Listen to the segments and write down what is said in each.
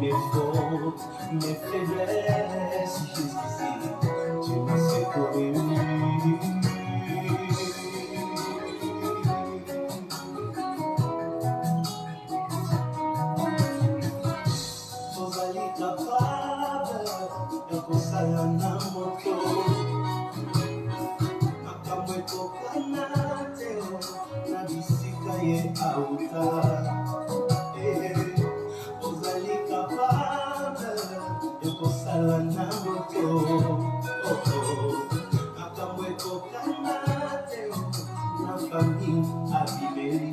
mes fautes, mes faiblesses, jusqu'ici, tu m'as secouru. Ozali capable de kosala na moto, makambo ekokana te na bisika ye auta. Ozali capable de kosala na moto, makambo ekokana te na famille abibeli.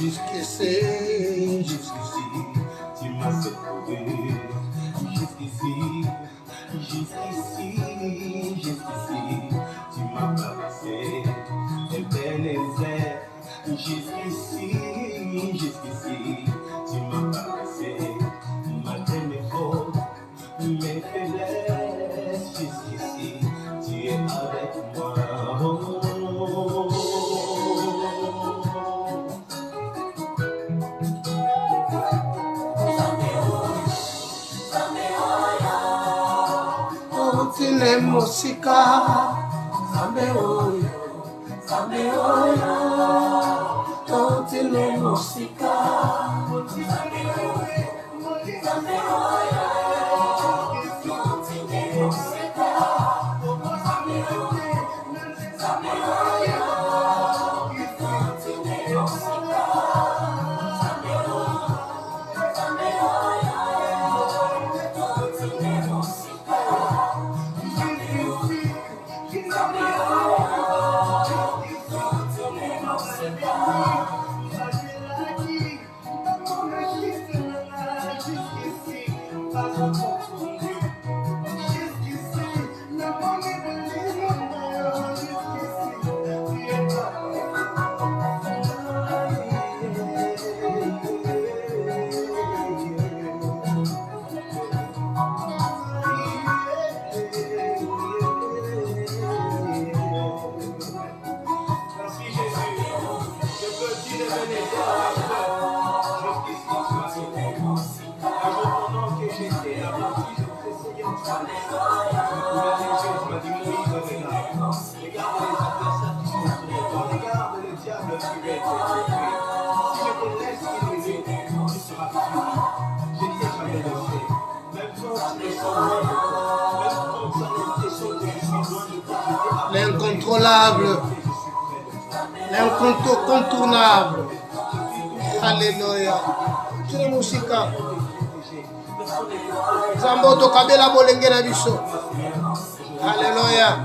Jusqu'ici, tu m'as secouru. Jusqu'ici, tu m'as caressé. Ebenezer, jusqu'ici, tu m'as caressé. Malgré mes fautes, mes faiblesses, jusqu'ici, tu es avec moi. Tine mosika, Zambe oyo, tine mosika, Zambe oyo, tine mosika, l'incontrôlable, l'incontournable. Alléluia. Tine musika. Zamboto kabela bolenge na biso. Alléluia.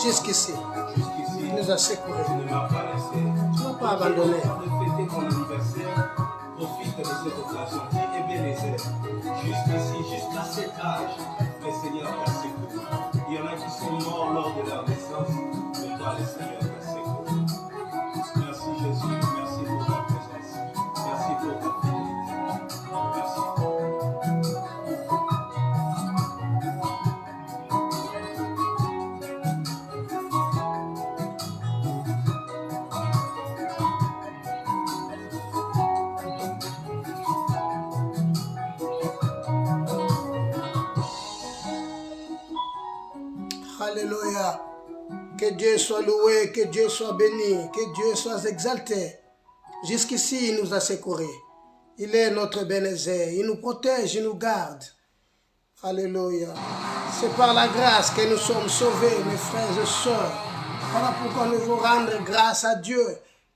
Jusqu'ici, il nous a secourés. Tu ne m'as pas abandonné. Profite de cette occasion. Ebenezer, jusqu'ici, jusqu'à cet âge, le Seigneur t'a secouru. Il y en a qui sont morts lors de leur naissance, mais toi, le Seigneur t'a secouru. Merci Jésus, merci pour ta présence. Merci pour ta fidélité. Merci. Alléluia. Que Dieu soit loué, que Dieu soit béni, que Dieu soit exalté. Jusqu'ici, il nous a secourus. Il est notre Ebenezer. Il nous protège, il nous garde. Alléluia. C'est par la grâce que nous sommes sauvés, mes frères et sœurs. Voilà pourquoi nous devons rendre grâce à Dieu,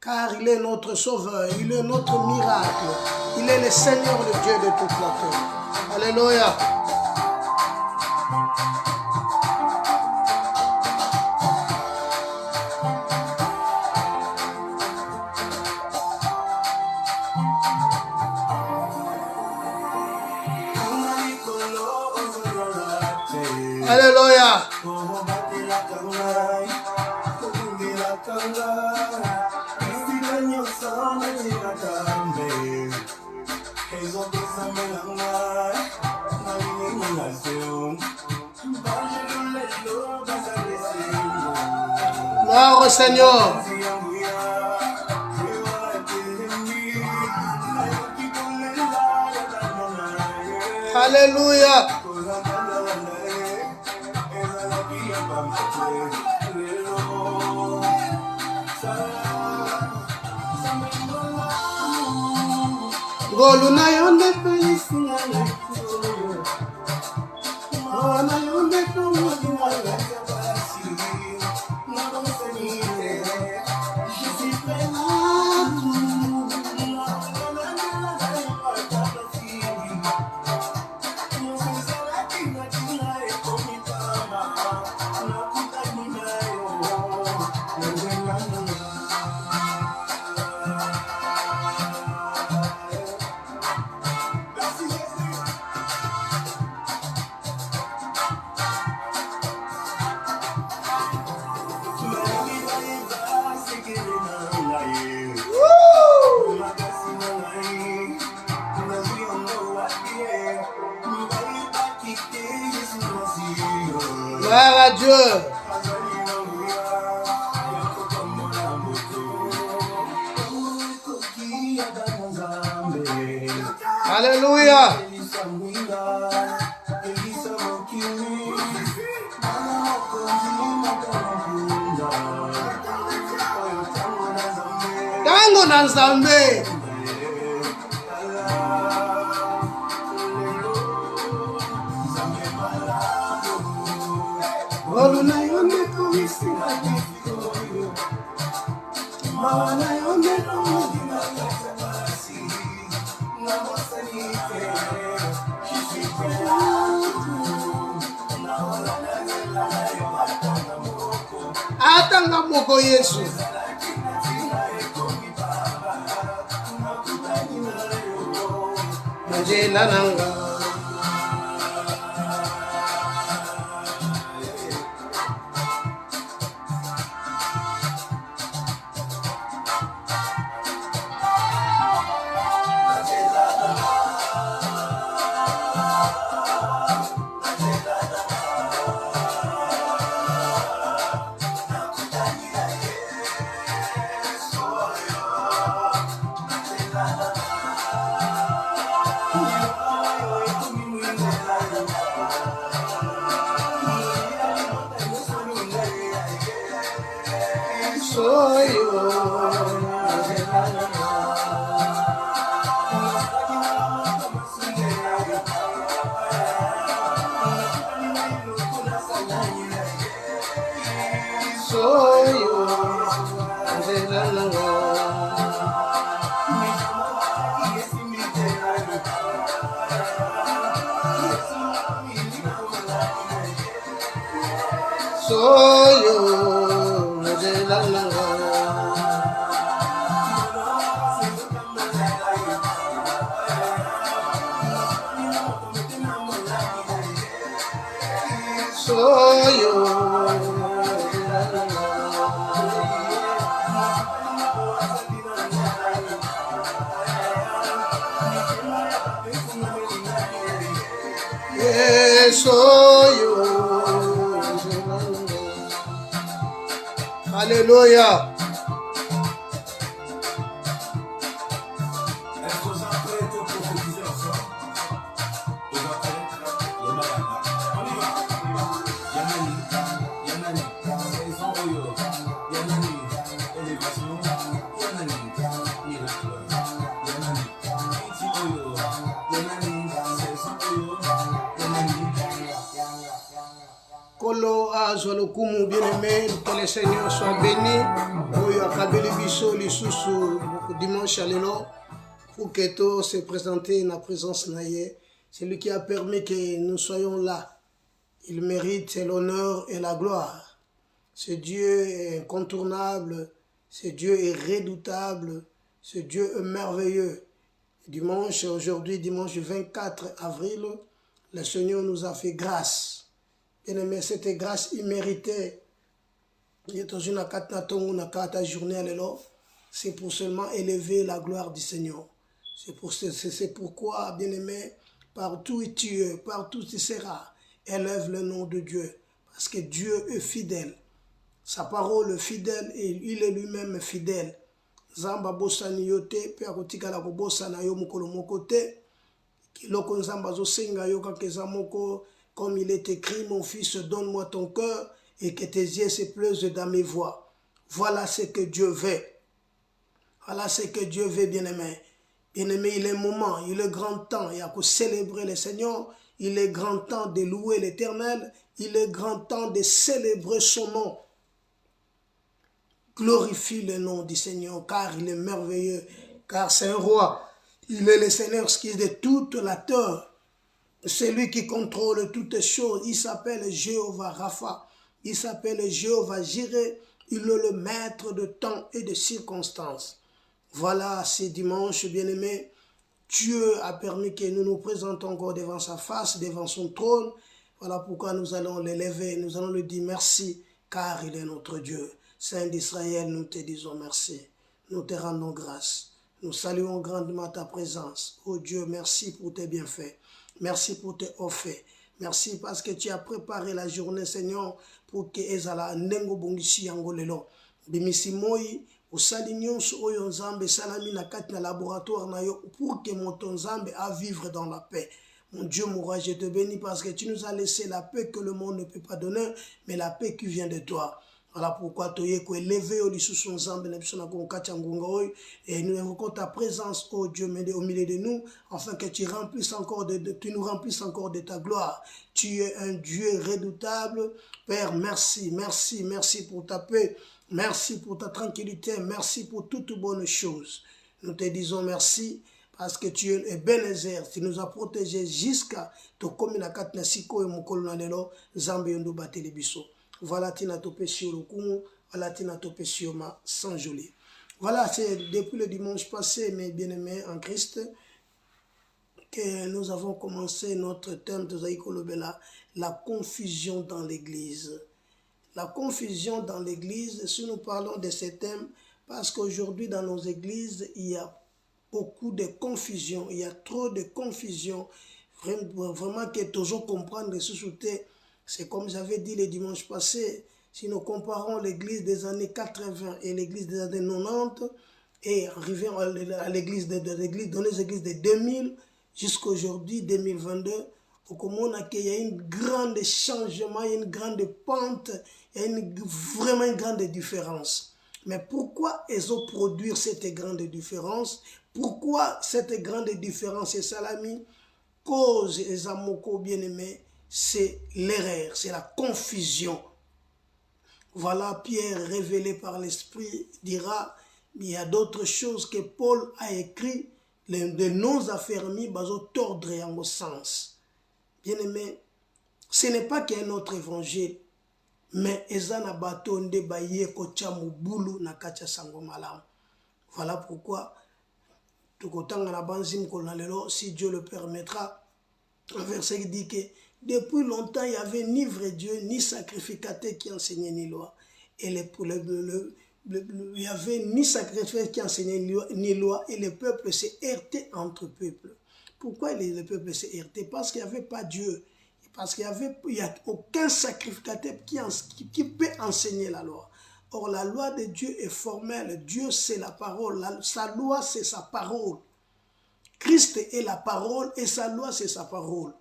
car il est notre sauveur, il est notre miracle. Il est le Seigneur, le Dieu de toute la terre. Alléluia. Alléluia. Gloire au Seigneur. Alléluia. Goluna yonde peisi Goluna yonde Gloire à Dieu. Alléluia. Tango na Nzambe. Goluna yonde peisi Goluna yonde Atanga moko Yesu. Najela nanga. Alléluia. Kolo azolokumu bien-aimé, que le Seigneur soit béni. Oyo akabeli biso lisusu dimanche lelo pour que tout se présenter dans la présence naye. C'est lui qui a permis que nous soyons là. Il mérite l'honneur et la gloire. Ce Dieu est incontournable, ce Dieu est redoutable, ce Dieu est merveilleux. Dimanche, aujourd'hui, dimanche 24 avril, le Seigneur nous a fait grâce. Bien-aimé, cette grâce imméritée, C'est pour seulement élever la gloire du Seigneur. C'est pourquoi, bien-aimé, partout où tu es, partout où tu seras, élève le nom de Dieu. Parce que Dieu est fidèle. Sa parole est fidèle et il est lui-même fidèle. Zamba bosani yote, pe akotika la kobosana yo mukolo moko te. Kiloko nzamba zo senga yo kakeza moko, comme il est écrit, mon fils, donne-moi ton cœur et que tes yeux se plaisent dans mes voies. Voilà ce que Dieu veut. Voilà ce que Dieu veut, bien-aimé. Bien-aimé, il est moment, il est grand temps. Il y a que célébrer le Seigneur. Il est grand temps de louer l'Éternel. Il est grand temps de célébrer son nom. Glorifie le nom du Seigneur, car il est merveilleux, car c'est un roi. Il est le Seigneur qui est de toute la terre. C'est lui qui contrôle toutes choses. Il s'appelle Jéhovah Rapha. Il s'appelle Jéhovah Jireh. Il est le maître de temps et de circonstances. Voilà, ce dimanche, bien-aimé, Dieu a permis que nous nous présentons encore devant sa face, devant son trône. Voilà pourquoi nous allons l'élever, nous allons lui dire merci, car il est notre Dieu. Saint d'Israël, nous te disons merci. Nous te rendons grâce. Nous saluons grandement ta présence. Oh Dieu, merci pour tes bienfaits. Merci pour tes offres. Merci parce que tu as préparé la journée, Seigneur, pour que ezala nengo bongisi yango lelo. Bimisi moi, osali nyonso oyo nzambe salami na kati na laboratoire na yo pour que mon nzambe a vivre dans la paix. Mon Dieu, mon roi, je te bénis parce que tu nous as laissé la paix que le monde ne peut pas donner, mais la paix qui vient de toi. Voilà pourquoi tu es élevé au Lissus Nzambe et nous invoquons ta présence, oh Dieu, au milieu de nous, afin que tu nous remplisses encore de ta gloire. Tu es un Dieu redoutable. Père, merci, merci, merci pour ta paix, merci pour ta tranquillité, merci pour toutes bonnes choses. Nous te disons merci parce que tu es Ebenezer, tu nous as protégés jusqu'à Tokomina Katna Siko et Mokolo Nalelo, Zambe Yondo Bateli Biso. Voilà, tina topé sur le coup, voilà, tina topé sur ma sans joli. Voilà, c'est depuis le dimanche passé, mes bien-aimés en Christ, que nous avons commencé notre thème de Zaïko Lobela, la confusion dans l'église. La confusion dans l'église, si nous parlons de ce thème, parce qu'aujourd'hui dans nos églises, il y a beaucoup de confusion, il y a trop de confusion, vraiment que toujours comprendre et sous-souter. C'est comme j'avais dit le dimanche passé, si nous comparons l'église des années 80 et l'église des années 90, et arrivons à l'église dans les églises de 2000 jusqu'à aujourd'hui, 2022, au commun, il y a un grand changement, une grande pente, il y a vraiment une grande différence. Mais pourquoi ils ont produit cette grande différence? Pourquoi cette grande différence est salami? Cause les amoko bien-aimés, c'est l'erreur, c'est la confusion. Voilà, Pierre, révélé par l'Esprit, dira, il y a d'autres choses que Paul a écrit, les non-affermis, baso tordre en sens. Bien-aimé, ce n'est pas qu'un autre évangile, mais ezana batonde baye kocha mubulu na kacha sango malam. Voilà pourquoi, si Dieu le permettra, un verset qui dit que depuis longtemps, il n'y avait ni vrai Dieu, ni sacrificateur qui enseignait ni loi. Et il n'y avait ni sacrificateur qui enseignait ni loi, et le peuple s'est heurté entre peuples. Pourquoi le peuple s'est heurté? Parce qu'il n'y avait pas Dieu. Parce qu'il n'y a aucun sacrificateur qui peut enseigner la loi. Or, la loi de Dieu est formelle. Dieu, c'est la parole. Sa loi, c'est sa parole. Christ est la parole et sa loi, c'est sa parole.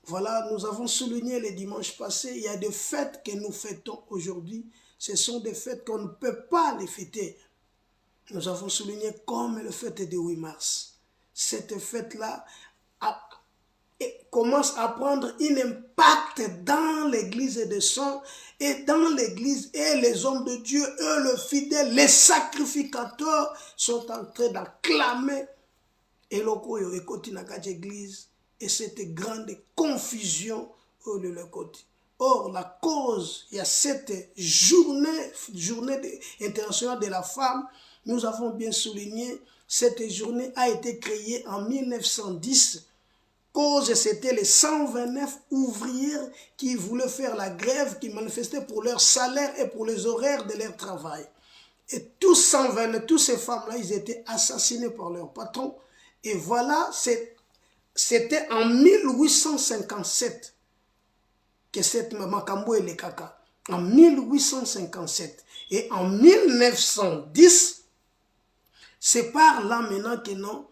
Voilà, nous avons souligné le dimanche passé, il y a des fêtes que nous fêtons aujourd'hui. Ce sont des fêtes qu'on ne peut pas les fêter. Nous avons souligné comme la fête du 8 mars. Cette fête-là commence à prendre un impact dans l'église des saints et dans l'église, et les hommes de Dieu, eux, le fidèle, les sacrificateurs sont en train d'acclamer et l'okoyo et continue à l'église. Et cette grande confusion au lieu de côté. Or, la cause, il y a cette journée internationale de la femme, nous avons bien souligné, cette journée a été créée en 1910 cause c'était les 129 ouvrières qui voulaient faire la grève, qui manifestaient pour leur salaire et pour les horaires de leur travail. Et tous 120, toutes ces femmes-là, ils étaient assassinés par leur patron. Et voilà, c'était en 1857 que cette Makambo et les Kaka. En 1857. Et en 1910, c'est par là maintenant que non,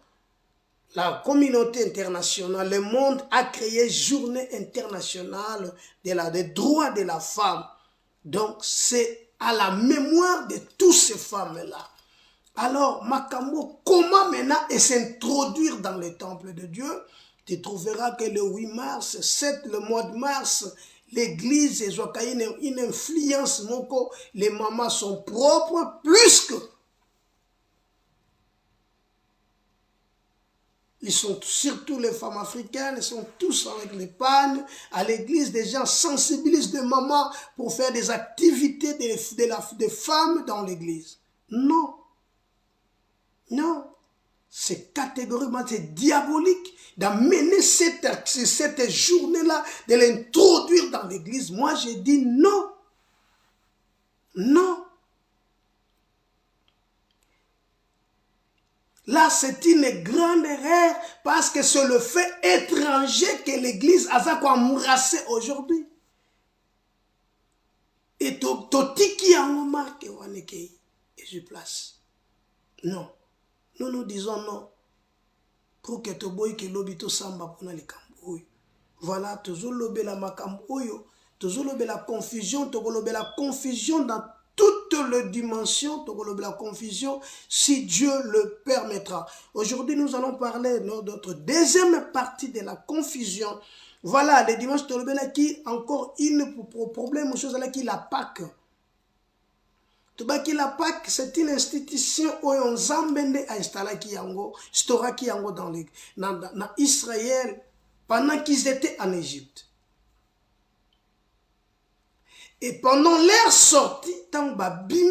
la communauté internationale, le monde a créé Journée internationale des droits de la femme. Donc, c'est à la mémoire de toutes ces femmes-là. Alors, Makambo, comment maintenant s'introduire dans le temple de Dieu? Tu trouveras que le 8 mars, le mois de mars, l'église, une influence, les mamans sont propres, plus que ils sont surtout les femmes africaines, ils sont tous avec les pannes. À l'église, des gens sensibilisent les mamans pour faire des activités des femmes dans l'église. Non. Non. C'est catégoriquement, c'est diabolique d'amener cette journée-là, de l'introduire dans l'église. Moi, j'ai dit non. Non. Là, c'est une grande erreur parce que c'est le fait étranger que l'église a quoi mourassé aujourd'hui. Et totiki a marqué et je place. Non. Nous disons non. Pour que tu bois que l'obito samba pour les cambo. Voilà, toujours l'obé la makambo, toujours l'obé la confusion, toujours l'obé la confusion dans toutes les dimensions, la confusion, si Dieu le permettra. Aujourd'hui, nous allons parler de notre deuxième partie de la confusion. Voilà, les dimanches, qui encore une problème, chose qui la Pâque. La Pâque, c'est une institution où on s'embête à installer dans Israël pendant qu'ils étaient en Égypte. Et pendant leur sortie, tant babimi,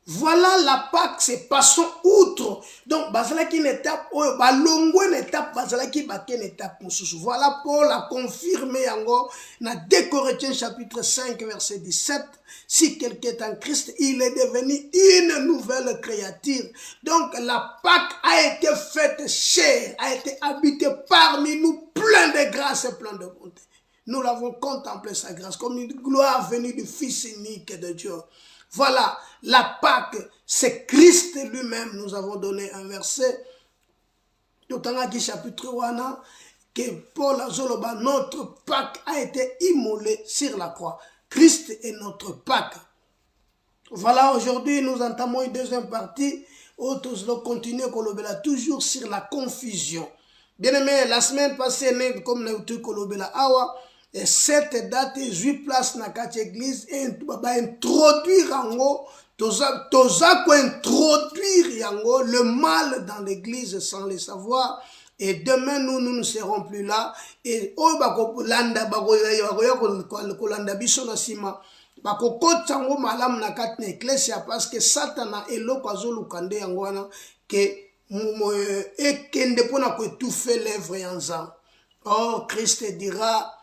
voilà la Pâque, c'est passons outre. Donc, bazalaki une étape, balongo une étape, bazalaki baké une étape. Voilà Paul a confirmé encore dans 2 Corinthiens chapitre 5 verset 17. Si quelqu'un est en Christ, il est devenu une nouvelle créature. Donc, la Pâque a été faite chair, a été habitée parmi nous, plein de grâce et plein de bonté. Nous l'avons contemplé sa grâce comme une gloire venue du Fils unique de Dieu. Voilà, la Pâque, c'est Christ lui-même. Nous avons donné un verset, Totangaki chapitre 1, que Paul Azoloba, notre Pâque a été immolé sur la croix. Christ est notre Pâque. Voilà, aujourd'hui, nous entamons une deuxième partie, où nous continuons toujours sur la confusion. Bien aimé, la semaine passée, comme nous avons dit, et cette date, 8 places dans la église, et introduire en introduire le mal dans l'église sans le savoir. Et demain, nous ne serons plus là. Et parce que Satan est là que ekende pona ko étouffer l'œuvre ensemble. Or Christ dira,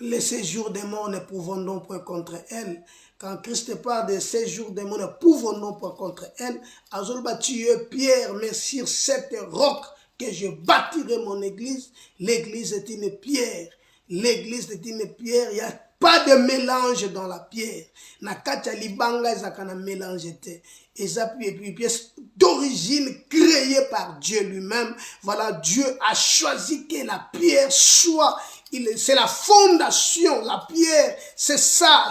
les séjours des morts ne pouvons donc point contre elle. Quand Christ parle de séjours des morts ne pouvons donc point contre elle. Azol bâti Pierre, mais sur cette roc que je bâtirai mon église. L'église est une pierre. L'église est une pierre. Il y a pas de mélange dans la pierre. Nakata libanga ezakana mélange te. Et puis pièce d'origine créée par Dieu lui-même. Voilà, Dieu a choisi que la pierre soit, c'est la fondation, la pierre, c'est ça.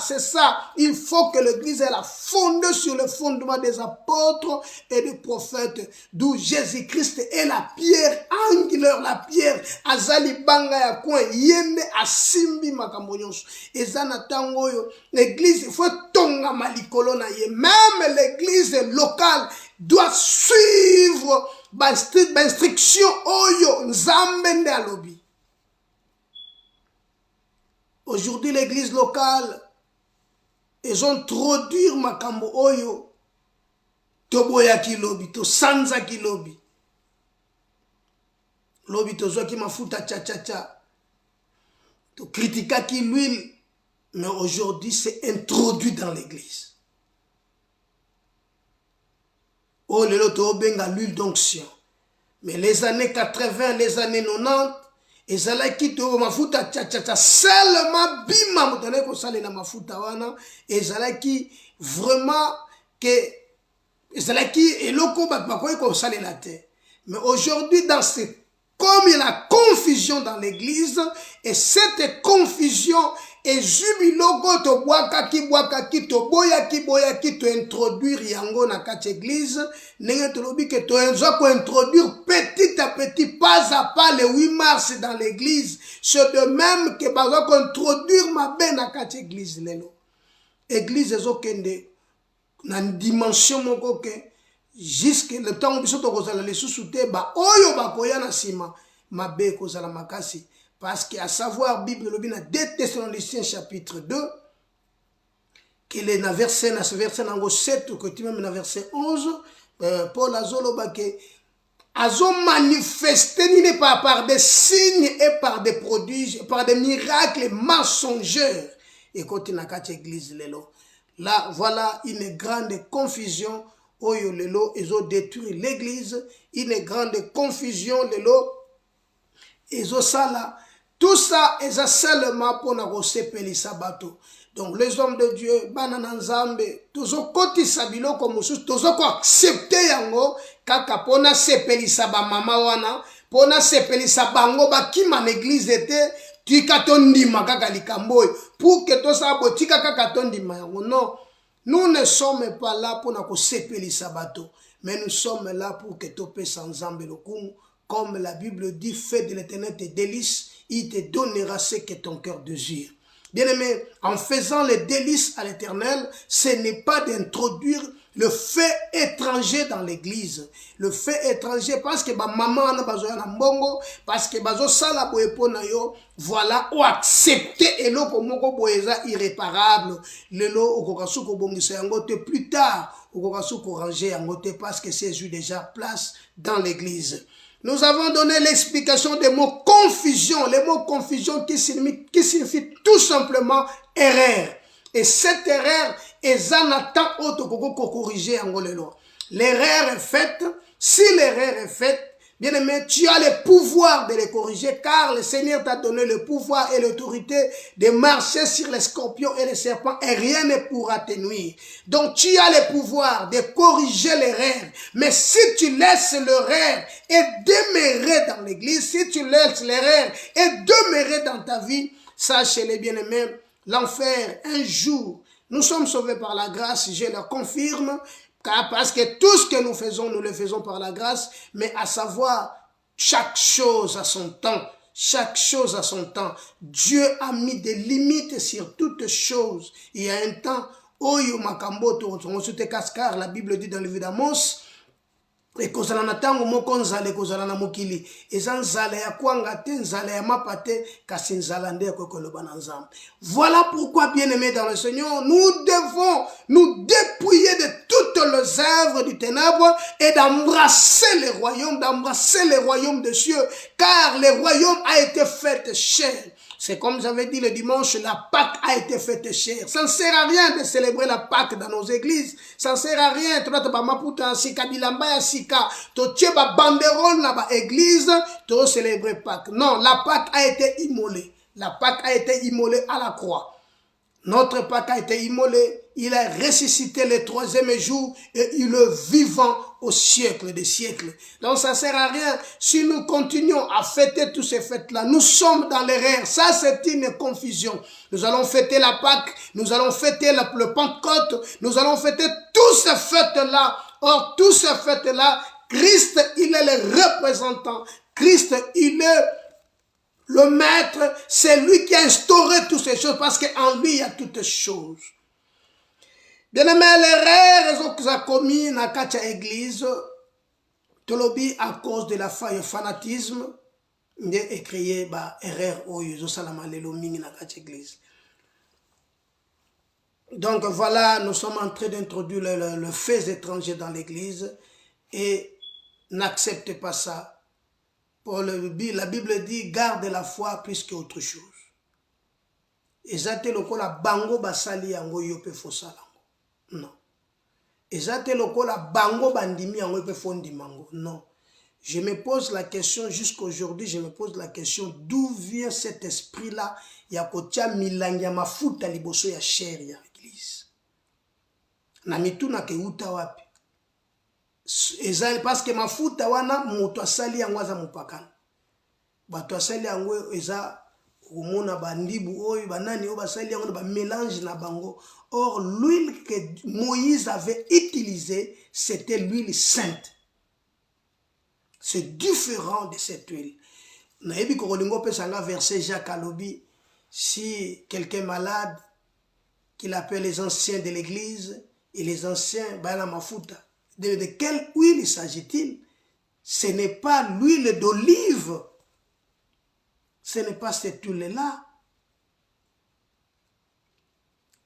Il faut que l'église elle a fondé sur le fondement des apôtres et des prophètes, d'où Jésus-Christ est la pierre angulaire, la pierre azali banga ya coin yende asimbi makambonyonso. Ezanatangoyo, l'église, il faut tonga malikolo na ye. Même l'église locale doit suivre l'instruction oyo nzambe alobi. Aujourd'hui, l'église locale, ils ont introduit makambo oyo toboya kilobi, to sanza kilobi. Lobi tozo qui mafuta tcha tcha tcha. To critica qui l'huile. Mais aujourd'hui, c'est introduit dans l'église. Oh, le loto benga l'huile d'onction. Mais les années 80, les années 90, et ça qui to mafuta tcha tcha tcha seulement bima mutane ko sale na mafuta wana et ça qui vraiment que et ça qui et loko bakoi ko sale la terre. Mais aujourd'hui dans comme il y a la confusion dans l'église et cette confusion et jubiloko to boaka ki to boya ki to introduire yango na kati église nenge to lobi que to enzo ko introduire petit à petit pas à pas le 8 mars dans l'église c'est de même que bazo ko introduire mabe na kati église lelo église ezokende na dimension moko ke jusque le temps biso to kozala lisusu te ba oyo bakoya na sima mabe kozala makasi. Parce qu'à savoir, Bible le bina 2 Thessaloniciens chapitre 2, qu'il est dans verset 7, que tu même dans verset 11, Paul Azolobake, Azo manifesté n'est pas par des signes et par des prodiges, par des miracles mensongers. Et quand il y a une église, là, voilà une grande confusion. Oyo lelo, ils ont détruit l'église. Une grande confusion, lelo. Ils ont ça là. Tout ça est seulement pour nous sepeli sabato. Donc les hommes de Dieu, banana nzambe, tozo koti sabilo comme sous, tozo ko accepter yango kaka pona sepeli saba mama wana, pona sepeli sabango ba kima l'église était, tika tondima kaka likamboy, pour que to sa botika kaka tondima yango. Non, nous ne sommes pas là pour nous sepeli sabato, mais nous sommes là pour que to pe sans nzambe lokumu. Comme la Bible dit, fais de l'Éternel tes délices, il te donnera ce que ton cœur désire. Bien-aimé, en faisant les délices à l'Éternel, ce n'est pas d'introduire le fait étranger dans l'église. Le fait étranger, parce que ma maman n'a pas besoin de mbongo, parce que bazo sala boepo na yo, voilà, ou accepter et lo komoko boeza irréparable. Le lo okokasuko bongisa yangote plus tard, okokasuko ranger yangote parce que c'est eu déjà place dans l'église. Nous avons donné l'explication des mots confusion. Les mots confusion qui signifient tout simplement erreur. Et cette erreur est en attendant de corriger en golelo. L'erreur est faite. Si l'erreur est faite, bien aimé, tu as le pouvoir de les corriger car le Seigneur t'a donné le pouvoir et l'autorité de marcher sur les scorpions et les serpents et rien ne pourra te nuire. Donc tu as le pouvoir de corriger l'erreur. Mais si tu laisses l'erreur et demeurer dans l'église, si tu laisses l'erreur et demeurer dans ta vie, sache les bien-aimés, l'enfer, un jour, nous sommes sauvés par la grâce, je le confirme, parce que tout ce que nous faisons, nous le faisons par la grâce, mais à savoir, chaque chose a son temps. Chaque chose a son temps. Dieu a mis des limites sur toutes choses. Il y a un temps, Oyo Makambo, car la Bible dit dans le livre d'Amos, et kozala na tango moko nzala kozala na mokili eza nzala ya kwanga te nzala ya mapate kasi nzala nde kokoloba na nzambe. Voilà pourquoi bien-aimés dans le Seigneur, nous devons nous dépouiller de toutes les œuvres du ténèbre et d'embrasser le royaume des cieux, car le royaume a été fait cher. C'est comme j'avais dit le dimanche, la Pâque a été faite chère. Ça ne sert à rien de célébrer la Pâque dans nos églises. Ça ne sert à rien. Tu vas maputa sika bilamba ya sika. To tcheba banderole na ba église. To célébrer Pâque. Non, la Pâque a été immolée. La Pâque a été immolée à la croix. Notre Pâque a été immolé, il a ressuscité le 3e jour et il est vivant au siècle des siècles. Donc ça ne sert à rien. Si nous continuons à fêter tous ces fêtes-là, nous sommes dans l'erreur. Ça, c'est une confusion. Nous allons fêter la Pâque, nous allons fêter le Pentecôte, nous allons fêter toutes ces fêtes-là. Or, toutes ces fêtes-là, Christ, il est le représentant. Christ, il est le maître, c'est lui qui a instauré toutes ces choses parce qu'en lui, il y a toutes choses. Bien-aimé, l'erreur qu'ils ont commis dans la église, tolobi à cause de la faille fanatisme, il a créé l'erreur où ils ont salamé le mingi dans la église. Donc voilà, nous sommes en train d'introduire le fait étranger dans l'église et n'acceptez pas ça. La Bible dit, garde la foi plus qu'autre chose. Ezate lokola bango basali yango yo pe fosala. Non. Ezate lokola bango bandimi yango pe fondimango. Non. Je me pose la question, jusqu'aujourd'hui, je me pose la question, d'où vient cet esprit-là, ya kotia milangi ya mafuta liboso ya chair ya église. Na mituna ke uta wapi. Parce que mafuta wana moto asali yango aza mupakana. Bato asali yango eza omona bandibu oyo banani oyo basali yango ba mélange na bango. Or l'huile que Moïse avait utilisée, c'était l'huile sainte. C'est différent de cette huile. Naebi kokolingo pesanga verset Jacques alobi, si quelqu'un est malade, qu'il appelle les anciens de l'église, et les anciens, bala mafuta. De quelle huile s'agit-il? Ce n'est pas l'huile d'olive. Ce n'est pas cette huile-là.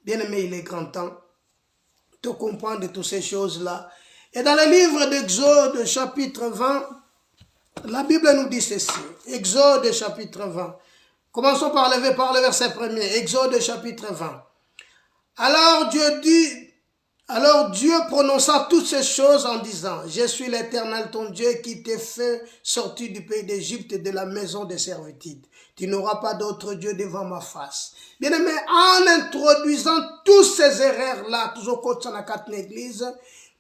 Bien aimé, il est grand temps de comprendre toutes ces choses-là. Et dans le livre d'Exode, chapitre 20, la Bible nous dit ceci. Exode, chapitre 20. Commençons par le verset 1er. Exode, chapitre 20. Alors Dieu prononça toutes ces choses en disant, je suis l'Éternel ton Dieu qui t'ai fait sortir du pays d'Égypte et de la maison de servitude. Tu n'auras pas d'autre Dieu devant ma face. Bien aimé, en introduisant tous ces erreurs-là, toujours dans la quatre église,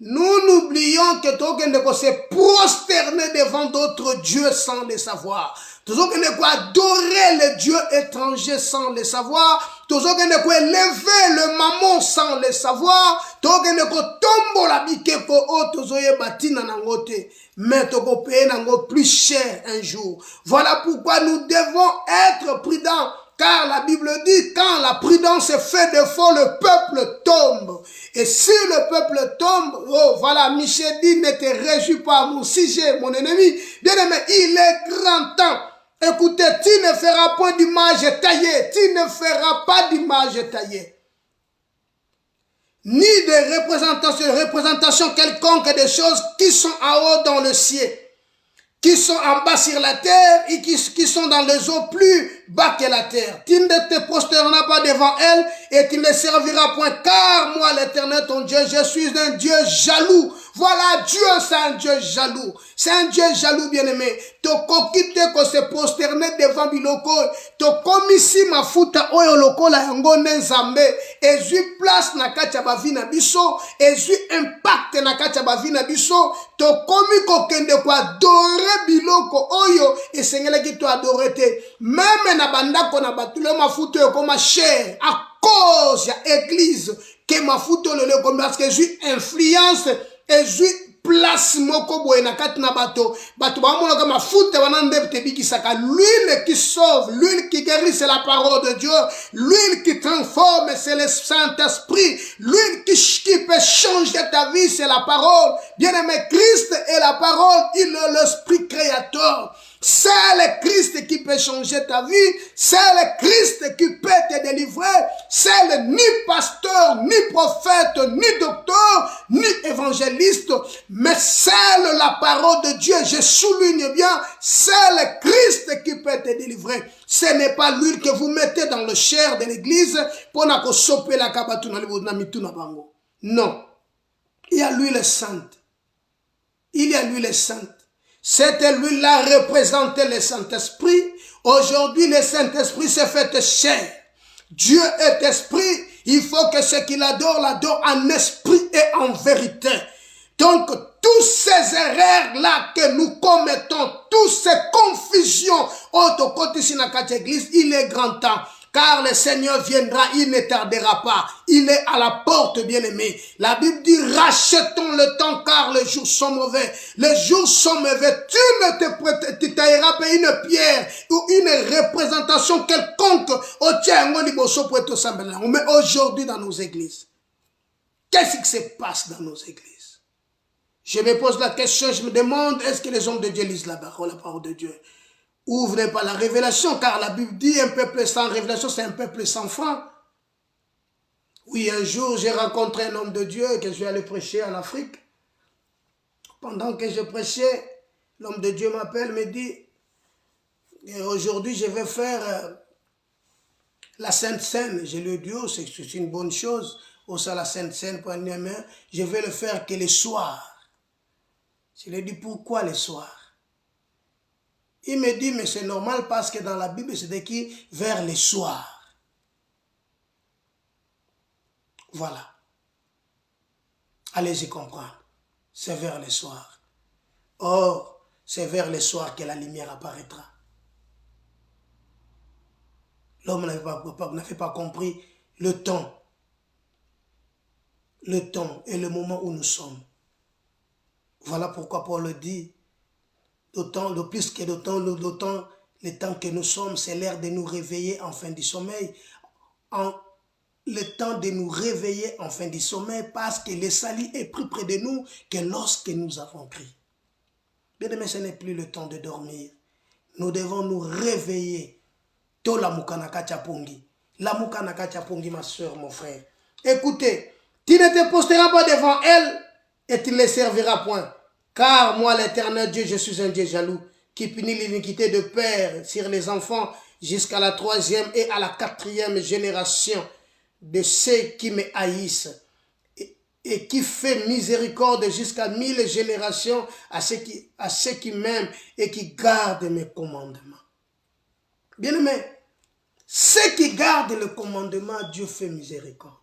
nous n'oublions que Togendeko se prosterner devant d'autres dieux sans le savoir. Toujours Togendeko adorer les dieux étrangers sans le savoir. Toujours Togendeko élever le mammon sans le savoir. Togendeko tombo la bikeko o tozoye batina nangote. Mais toko paye nango plus cher un jour. Voilà pourquoi nous devons être prudents. Car la Bible dit, quand la prudence est faite défaut, le peuple tombe. Et si le peuple tombe, oh voilà, Michel dit, ne te réjouis pas, mon sujet, mon ennemi. Bien aimé, il est grand temps. Écoutez, tu ne feras point d'image taillée. Tu ne feras pas d'image taillée. Ni de représentation quelconque des choses qui sont en haut dans le ciel, qui sont en bas sur la terre et qui sont dans les eaux plus bas que la terre. Tu ne te prosterneras pas devant elle et tu ne serviras point, car moi l'Éternel ton Dieu, je suis un Dieu jaloux. Voilà, Dieu c'est un Dieu jaloux. C'est un Dieu jaloux bien-aimé. Toko kite ko se prosterner devant biloko. Toko misi mafuta oyo loko la yango nenzambe. Ezui place na kacha bavina biso. Ezui impact na kacha bavina biso. Toko mi kokende kwa adore biloko oyo. Et sengele ki to adore te. Même na bandako na batule mafuta yo koma cher. À cause ya église. Que mafuta le comme parce que j'ai influence. Et j'ai place moko boye na kati na bato ba mona ka mafuta wana ndepte bikisaka. L'huile qui sauve, l'huile qui guérit, c'est la parole de Dieu. L'huile qui transforme, c'est le Saint-Esprit. L'huile qui peut changer ta vie, c'est la parole. Bien-aimé, Christ est la parole, il est l'esprit créateur. C'est le Christ qui peut changer ta vie. C'est le Christ qui peut te délivrer. C'est ni pasteur, ni prophète, ni docteur, ni évangéliste. Mais c'est la parole de Dieu. Je souligne bien, c'est le Christ qui peut te délivrer. Ce n'est pas l'huile que vous mettez dans le chair de l'église pour ne choper la kabatuna na mituna bango. Non. Il y a l'huile sainte. Il y a l'huile sainte. Cette huile-là représentait le Saint-Esprit. Aujourd'hui, le Saint-Esprit s'est fait chair. Dieu est esprit. Il faut que ceux qui l'adorent en esprit et en vérité. Donc, toutes ces erreurs-là que nous commettons, toutes ces confusions, il est grand temps. Car le Seigneur viendra, il ne tardera pas. Il est à la porte, bien-aimé. La Bible dit, rachetons le temps car les jours sont mauvais. Les jours sont mauvais. Tu ne te tailleras pas une pierre ou une représentation quelconque. Mais aujourd'hui dans nos églises, qu'est-ce qui se passe dans nos églises? Je me pose la question, je me demande, est-ce que les hommes de Dieu lisent la parole de Dieu? Ouvrez pas la révélation, car la Bible dit un peuple sans révélation, c'est un peuple sans foi. Oui, un jour, j'ai rencontré un homme de Dieu que je vais aller prêcher en Afrique. Pendant que je prêchais, l'homme de Dieu m'appelle, me dit, Et aujourd'hui, je vais faire la Sainte Seine. Je le dis, c'est une bonne chose. Au sein de la Sainte Seine, je vais le faire que le soir. Je lui dis pourquoi le soir. Il me dit, mais c'est normal parce que dans la Bible, c'est écrit vers le soir. Voilà. Allez-y comprendre. C'est vers le soir. Or, c'est vers le soir que la lumière apparaîtra. L'homme n'avait pas compris le temps et le moment où nous sommes. Voilà pourquoi Paul dit, d'autant le plus que d'autant le temps que nous sommes, c'est l'heure de nous réveiller en fin du sommeil. Le temps de nous réveiller en fin du sommeil parce que le salut est plus près de nous que lorsque nous avons crié. Bien aimé, ce n'est plus le temps de dormir. Nous devons nous réveiller. To la mukanaka chapongi. La mukanaka chapongi, ma soeur, mon frère. Écoutez, tu ne te posteras pas devant elle et tu ne les serviras point. Car moi, l'Éternel Dieu, je suis un Dieu jaloux qui punit l'iniquité de père sur les enfants jusqu'à la 3e et à la 4e génération de ceux qui me haïssent et qui fait miséricorde jusqu'à 1000 générations à ceux qui m'aiment et qui gardent mes commandements. Bien-aimés, ceux qui gardent le commandement, Dieu fait miséricorde.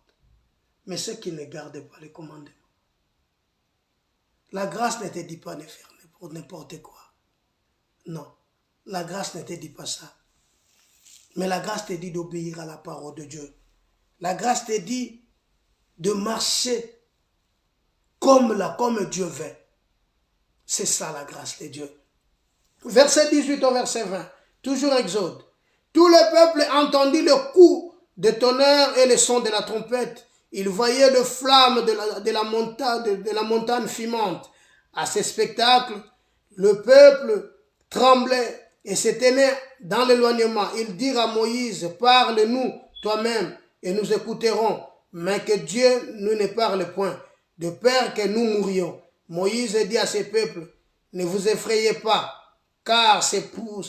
Mais ceux qui ne gardent pas le commandement, la grâce ne te dit pas de faire pour n'importe quoi. Non, la grâce ne te dit pas ça. Mais la grâce te dit d'obéir à la parole de Dieu. La grâce te dit de marcher comme Dieu veut. C'est ça la grâce de Dieu. Verset 18 au verset 20, toujours Exode. Tout le peuple entendit le coup de tonnerre et le son de la trompette. Il voyait les flammes de la montagne fumante. À ce spectacle, le peuple tremblait et se tenait dans l'éloignement. Ils dirent à Moïse, parle-nous toi-même et nous écouterons, mais que Dieu nous ne parle point, de peur que nous mourions. Moïse dit à ce peuple, ne vous effrayez pas, car c'est pour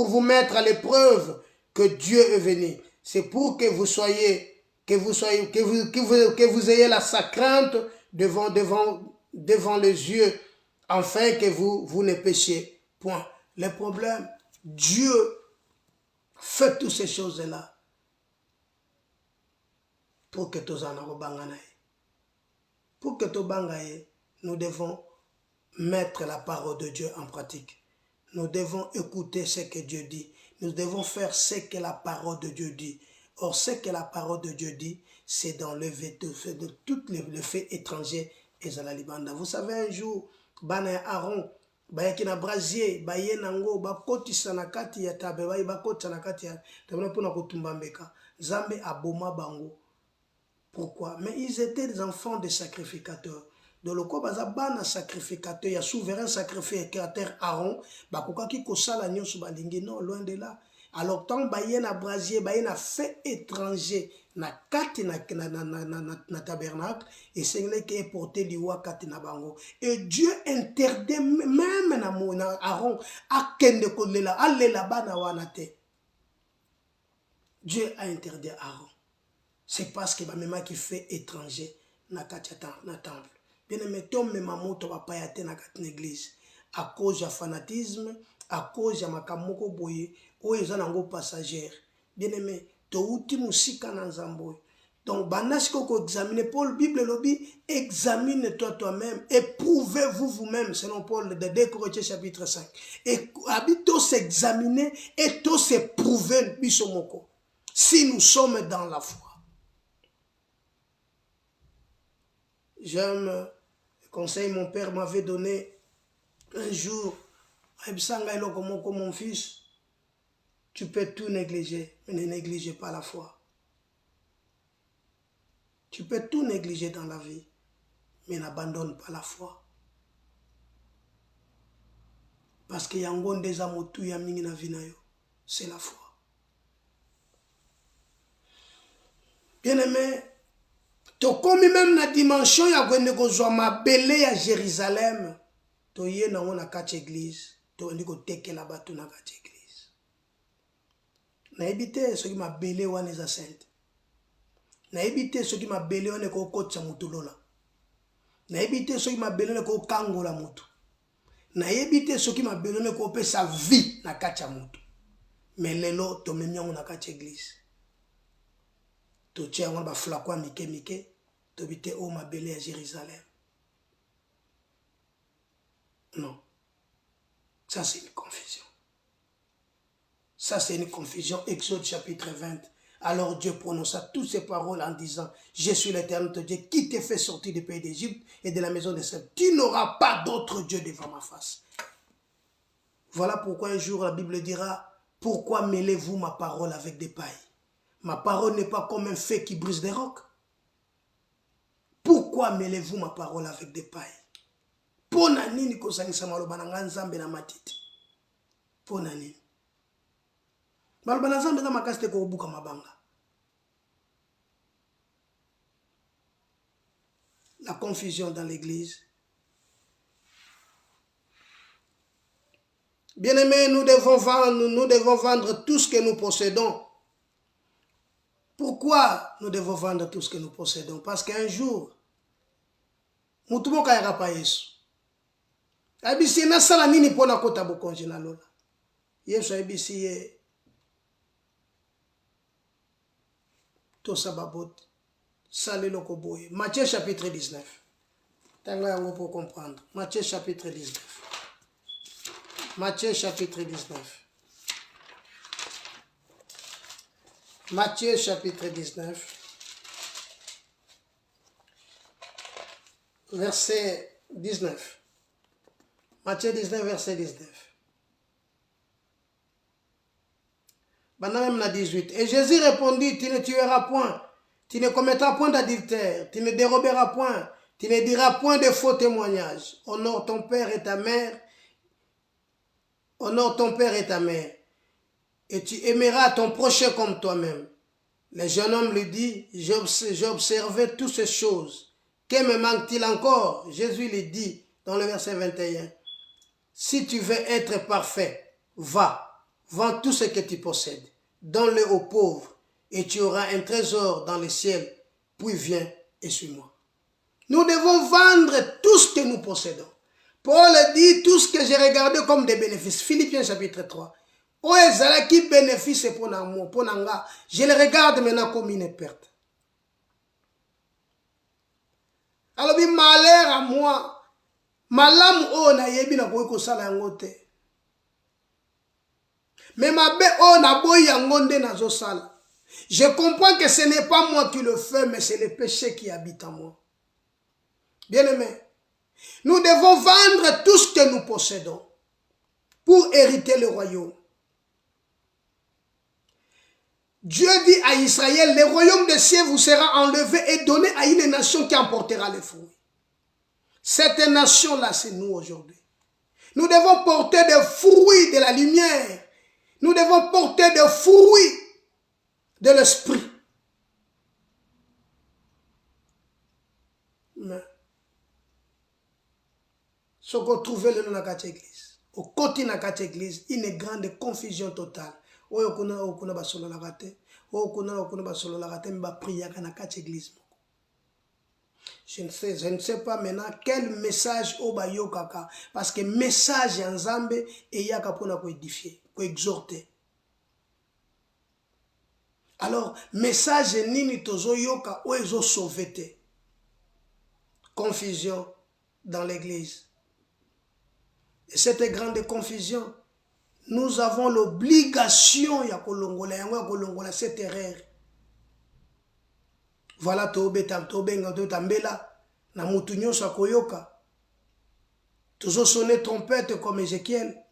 vous mettre à l'épreuve que Dieu est venu. C'est pour que vous ayez sa crainte devant les yeux, afin que vous ne péchiez point. Le problème, Dieu fait toutes ces choses-là pour que tous en banganaye. Pour que tous bangaye, nous devons mettre la parole de Dieu en pratique. Nous devons écouter ce que Dieu dit. Nous devons faire ce que la parole de Dieu dit. Or, ce que la parole de Dieu dit, c'est d'enlever de tous les faits étrangers et à la libanda. Vous savez, un jour, Bana Aaron, bayaki na brasier, baye nango, bakotisa na kati ya tabe, baye bakotisa na kati ya tabe, pona kotumba mbeka. Zambe aboma bango. Pourquoi? Mais ils étaient des enfants de sacrificateurs. Dans le quoi baza bana sacrificateur, il y a souverain sacrificateur Aaron, bakokaki kosala nyonso balingi, non, loin de là. Alors tant baye na brasier, baye na fait étranger na kati na tabernacle et c'est là qui est porté liwa kati na bango. Et Dieu interdit même na Aaron a kende kolela alela bana wana te. Dieu a interdit Aaron. C'est parce que même qui fait étranger na kati na temple. Bien aimé, tom me mamoto papa ya te na kati l'église à cause du fanatisme, à cause de makamoko boye, ou ils ont un passagère. Bien aimé, to uti musika na nzambo. Donc banasiko ko examiner Paul Bible lobby, examine-toi toi-même, éprouvez-vous vous-même selon Paul de 2 Corinthiens chapitre 5. Et habito s'examiner et to s'éprouver bisomoko. Si nous sommes dans la foi. J'aime le conseil mon père m'avait donné un jour. Mon fils, tu peux tout négliger, mais ne négligez pas la foi. Tu peux tout négliger dans la vie, mais n'abandonne pas la foi. Parce qu'il y a un bon des amours, c'est la foi. Bien aimé, to komi même na dimension ya gwende kozwa mabele ya Jérusalem, to ye na ngona kati église, tondi kotekela bato na kati église. Nayebi te soki mabele wana eza sainte. Nayebi te soki mabele wana ekokotisa mutu lola. Nayebi te soki mabele wana ekokangola mutu. Nayebi te soki mabele wana ekopesa vie na kati ya mutu. Mais lelo tomemi yango na kati église. Totia yango ba flakwa mike mike, tobite o mabele ya Jérusalem. Non. Ça c'est une confusion. Ça c'est une confusion. Exode chapitre 20. Alors Dieu prononça toutes ces paroles en disant, je suis l'Éternel ton Dieu qui t'ai fait sortir du pays d'Égypte et de la maison de Sèvres. Tu n'auras pas d'autre Dieu devant ma face. Voilà pourquoi un jour la Bible dira, pourquoi mêlez-vous ma parole avec des pailles? Ma parole n'est pas comme un feu qui brise des rocs. Pourquoi mêlez-vous ma parole avec des pailles? Pona nini kosangisa maloba na nga Nzambe na matiti? Pona nini? Maloba na Nzambe na makasi te kobuka mabanga. La confusion dans l'église. Bien-aimés, nous devons vendre tout ce que nous possédons. Pourquoi nous devons vendre tout ce que nous possédons? Parce qu'un jour, mutu moka yaka pa Yesu. Abisi na sala nini pona kota bokonzi na lola. Yesu abisi ye to sababote. Sale loko boye. Matthieu chapitre 19. Tanga yango pour comprendre. Matthieu chapitre 19. Matthieu chapitre 19. Matthieu chapitre 19. Verset 19. Matthieu 19, verset 19. Maintenant même la 18. Et Jésus répondit, tu ne tueras point, tu ne commettras point d'adultère, tu ne déroberas point, tu ne diras point de faux témoignages. Honore ton père et ta mère. Honore ton père et ta mère. Et tu aimeras ton prochain comme toi-même. Le jeune homme lui dit, j'ai observé toutes ces choses. Que me manque-t-il encore? Jésus lui dit dans le verset 21. Si tu veux être parfait, va, vends tout ce que tu possèdes, donne-le aux pauvres, et tu auras un trésor dans le ciel, puis viens et suis-moi. Nous devons vendre tout ce que nous possédons. Paul dit tout ce que j'ai regardé comme des bénéfices. Philippiens chapitre 3. Oh, qui bénéfice pour moi, je le regarde maintenant comme une perte. Alors, malheur à moi. Malam o na yebi na boy ko sala yango te. Mais mabe o na boy yango nde nazo sala. Je comprends que ce n'est pas moi qui le fais, mais c'est le péché qui habite en moi. Bien-aimé, nous devons vendre tout ce que nous possédons pour hériter le royaume. Dieu dit à Israël, le royaume des cieux vous sera enlevé et donné à une nation qui emportera les fruits. Cette nation-là, c'est nous aujourd'hui. Nous devons porter des fruits de la lumière. Nous devons porter des fruits de l'esprit. Mais, ce qu'on trouve dans la église, au côté de la église, une grande confusion totale. Je ne sais pas maintenant quel message au bayo kaka, parce que message en Nzambe et yaka pona ko édifier, ko exhorter. Alors message nini tozo yoka o ezo sauveté. Confusion dans l'église. Et cette grande confusion, nous avons l'obligation ya kolongola yango kolongola cette erreur. Voilà tobenga tambela na mutu nyonso akoyoka. Tozo sonner trompette comme Ézéchiel.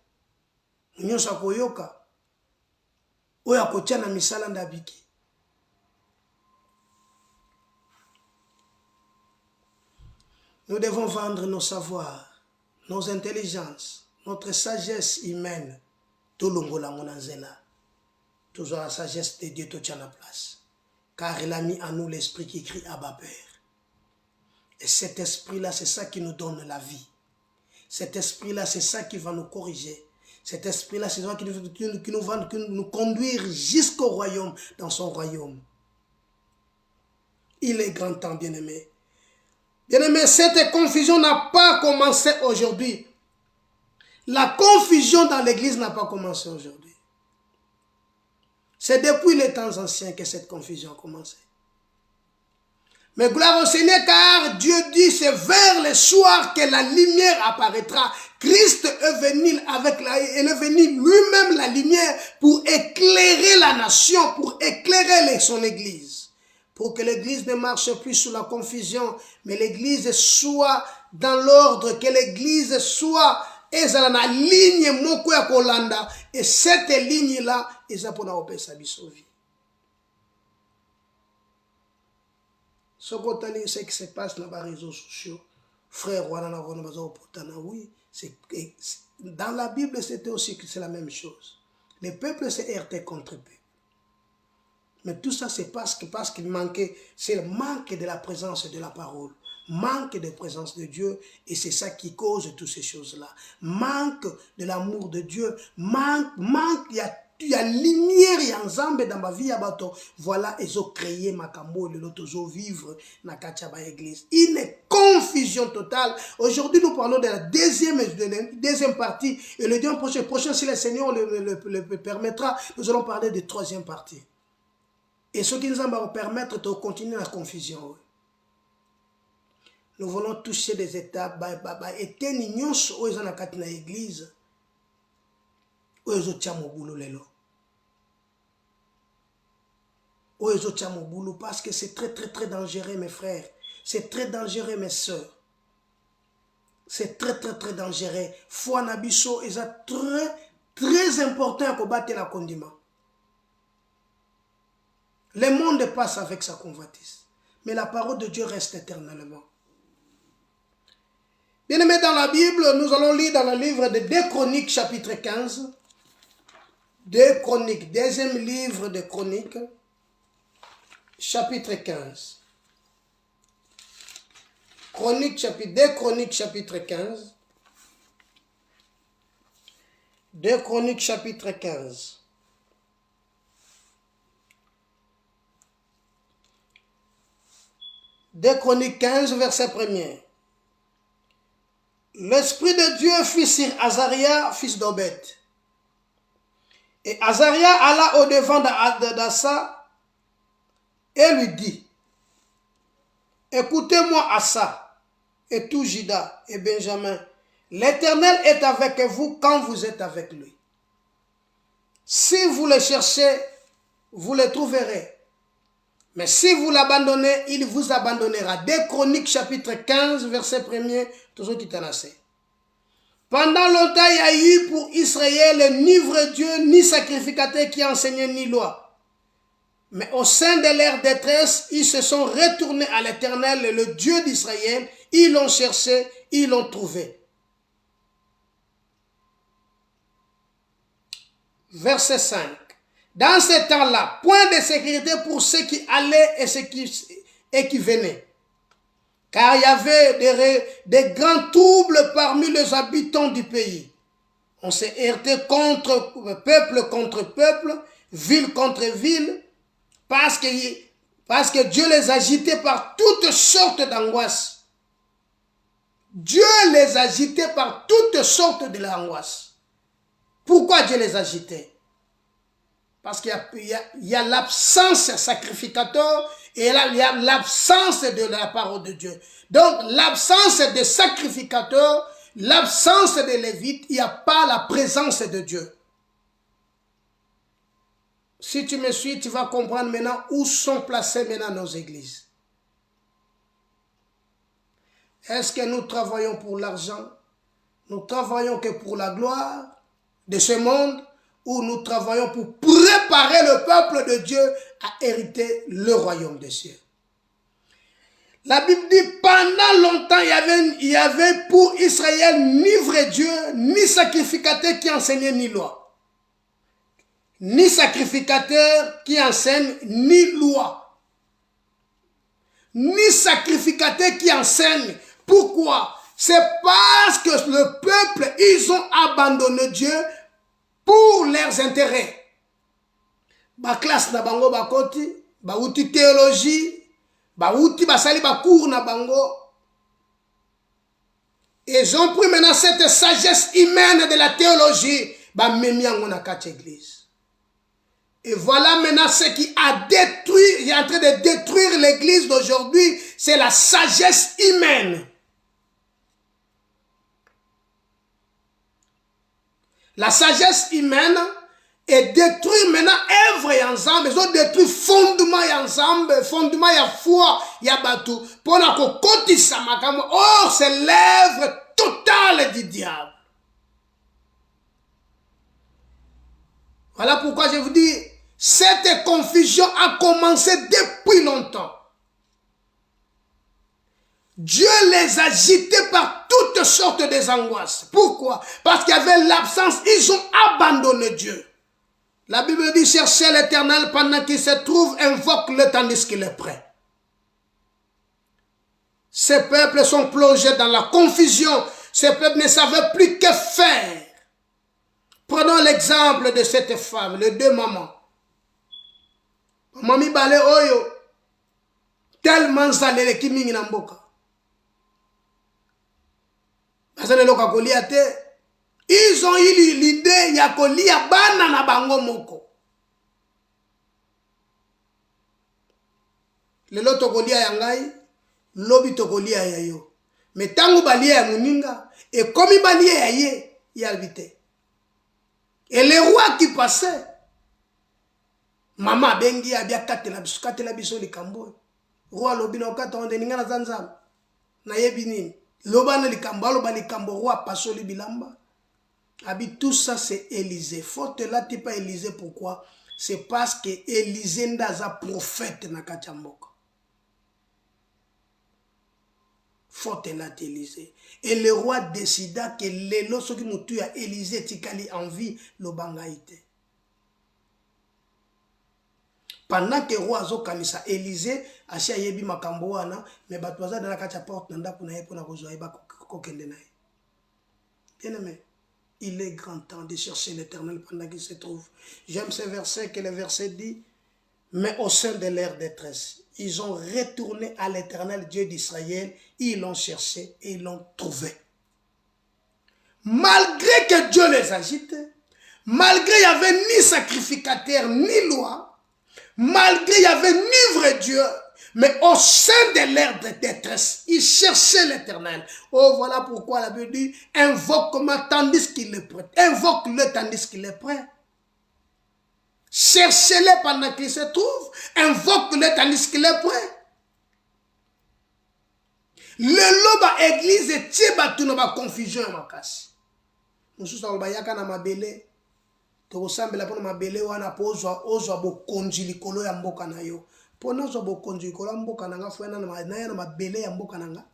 Nyonso akoyoka. Oya kotia na misala ndabiki. Nous devons vendre nos savoirs, nos intelligences, notre sagesse humaine. Tolongola monanzela. Toujours la sagesse de Dieu totia na place. Car il a mis en nous l'esprit qui crie Abba Père. Et cet esprit-là, c'est ça qui nous donne la vie. Cet esprit-là, c'est ça qui va nous corriger. Cet esprit-là, c'est celui qui nous conduire jusqu'au royaume, dans son royaume. Il est grand temps, bien-aimé. Bien-aimé, cette confusion n'a pas commencé aujourd'hui. La confusion dans l'église n'a pas commencé aujourd'hui. C'est depuis les temps anciens que cette confusion a commencé. Mais gloire au Seigneur, car Dieu dit, c'est vers le soir que la lumière apparaîtra. Christ est venu lui-même la lumière pour éclairer la nation, pour éclairer son église. Pour que l'église ne marche plus sous la confusion, mais l'église soit dans l'ordre, que l'église soit ezala ligne moko ya kolanda, et cette ligne-là, eza pona opesa biso vie. Ce qui se passe dans les réseaux sociaux, frère, oui, dans la Bible, c'était aussi que c'est la même chose. Le peuple s'est heurté contre le peuple. Mais tout ça, c'est parce qu'il manquait, c'est le manque de la présence de la parole, manque de présence de Dieu, et c'est ça qui cause toutes ces choses-là. Manque de l'amour de Dieu, manque, il y a lumière, il y a ensemble dans ma vie, voilà, ils ont créé Makambo, ils ont vivre dans la église. Une confusion totale. Aujourd'hui, nous parlons de la deuxième partie, et le dimanche prochain, si le Seigneur le permettra, nous allons parler de troisième partie. Et ce qui nous va permettre de continuer la confusion. Nous voulons toucher des étapes, et tenir nous où ils ont dans l'église, où ils ont au boulot lelo. Où ils ont au boulot, parce que c'est très très très dangereux, mes frères. C'est très dangereux, mes soeurs. C'est très très très dangereux. Foi nabiso, ils ont très très important à combattre la condiment. Le monde passe avec sa convoitise, mais la parole de Dieu reste éternellement. Bien aimé, dans la Bible, nous allons lire dans le livre de 2 Chroniques, chapitre 15. 2 Chroniques, deuxième livre de Chroniques, chapitre 15. 2 Chroniques, chapitre 15. 2 Chroniques, chapitre 15. Deux Chroniques 15, verset 1er. L'Esprit de Dieu fit sur Azaria, fils d'Obed. Et Azaria alla au-devant d'Assa et lui dit, écoutez-moi Assa, et tout Juda et Benjamin, l'Éternel est avec vous quand vous êtes avec lui. Si vous le cherchez, vous le trouverez. Mais si vous l'abandonnez, il vous abandonnera. 2 Chroniques, chapitre 15, verset 1er, toujours qui t'en a. Pendant longtemps, il y a eu pour Israël ni vrai Dieu, ni sacrificateur qui enseignait, ni loi. Mais au sein de leur détresse, ils se sont retournés à l'Éternel, le Dieu d'Israël. Ils l'ont cherché, ils l'ont trouvé. Verset 5. Dans ce temps-là, point de sécurité pour ceux qui allaient et ceux qui venaient. Car il y avait des grands troubles parmi les habitants du pays. On s'est heurté contre peuple, ville contre ville, parce que Dieu les agitait par toutes sortes d'angoisses. Dieu les agitait par toutes sortes de l'angoisse. Pourquoi Dieu les agitait? Parce qu'il y a l'absence sacrificateur et il y a l'absence de la parole de Dieu. Donc, l'absence de sacrificateur, l'absence de lévite, il n'y a pas la présence de Dieu. Si tu me suis, tu vas comprendre maintenant où sont placées maintenant nos églises. Est-ce que nous travaillons pour l'argent? Nous travaillons que pour la gloire de ce monde? Où nous travaillons pour préparer le peuple de Dieu à hériter le royaume des cieux. La Bible dit, pendant longtemps, il y avait pour Israël ni vrai Dieu, ni sacrificateur qui enseignait, ni loi. Ni sacrificateur qui enseigne, ni loi. Ni sacrificateur qui enseigne. Pourquoi? C'est parce que le peuple, ils ont abandonné Dieu. pour leurs intérêts. Ba classe na bango bakoti, ba outi théologie, ba outi basali ba cours na bango. Ils ont pris maintenant cette sagesse humaine de la théologie, ba memi yango na kati église. Et voilà maintenant ce qui a détruit, il est en train de détruire l'église d'aujourd'hui, c'est la sagesse humaine. La sagesse humaine est détruite maintenant œuvre et ensemble, ils ont détruit fondement et ensemble, fondement et foi, il y a bateau, pour qu'on cotise sa makamo. Or, c'est l'œuvre totale du diable. Voilà pourquoi je vous dis, cette confusion a commencé depuis longtemps. Dieu les agitait par toutes sortes des angoisses. Pourquoi? Parce qu'il y avait l'absence, ils ont abandonné Dieu. La Bible dit, cherchez l'Éternel pendant qu'il se trouve, invoque-le tandis qu'il est prêt. Ces peuples sont plongés dans la confusion. Ces peuples ne savaient plus que faire. Prenons l'exemple de cette femme, les deux mamans. Mami Bale Oyo, tellement zalele ki mingi na mboka. Ils ont eu l'idée ya kolia bana na bango moko. Lelo tokolia yangai, lobi tokolia ya yo. Mais tangu balia ya muninga, et comme balia ya ye, yalbite. Et les rois qui passaient, Mama bengi abia katela biso likambo. Roi lobi na okata onde ninga na zanzam. Na yebi nini? Loba na likambo, loba likambo roi pasoli bilamba. Abi tout ça c'est Élisée. Faute là t'es pas Élisée pourquoi? C'est parce que Élisée ndaza prophète na kachamboka. Faute là t'es Élisée. Et le roi décida que lelo soki mutu ya Élisée tikali en vie lobanga ite. Pendant que le roi Zokanisa Élisée, Achia yebi makambo wana, mais batwaza dans la kacha porte nanda pour naye pour na kozwa eba kokende naye. Bien aimé, il est grand temps de chercher l'Éternel pendant qu'il se trouve. J'aime ce verset que le verset dit, mais au sein de leur détresse, ils ont retourné à l'Éternel Dieu d'Israël, ils l'ont cherché et ils l'ont trouvé. Malgré que Dieu les agite, malgré qu'il n'y avait ni sacrificateur ni loi, malgré qu'il n'y avait ni vrai Dieu, mais au sein de leur détresse, ils cherchaient l'Éternel. Oh, voilà pourquoi la Bible dit, invoque-moi tandis qu'il est prêt. Invoque-le tandis qu'il est prêt. Cherchez-le pendant qu'il se trouve. Invoque-le tandis qu'il est prêt. Le loba église et tieba tout na confusion à ma casse. Nous sommes bayaka na mabele. Tokosambela pona mabele wana ozwa bokonzi likolo ya mboka na yo. Pona ozwa bokonzi likolo ya mboka na nga fwana na mabele ya mboka na nga.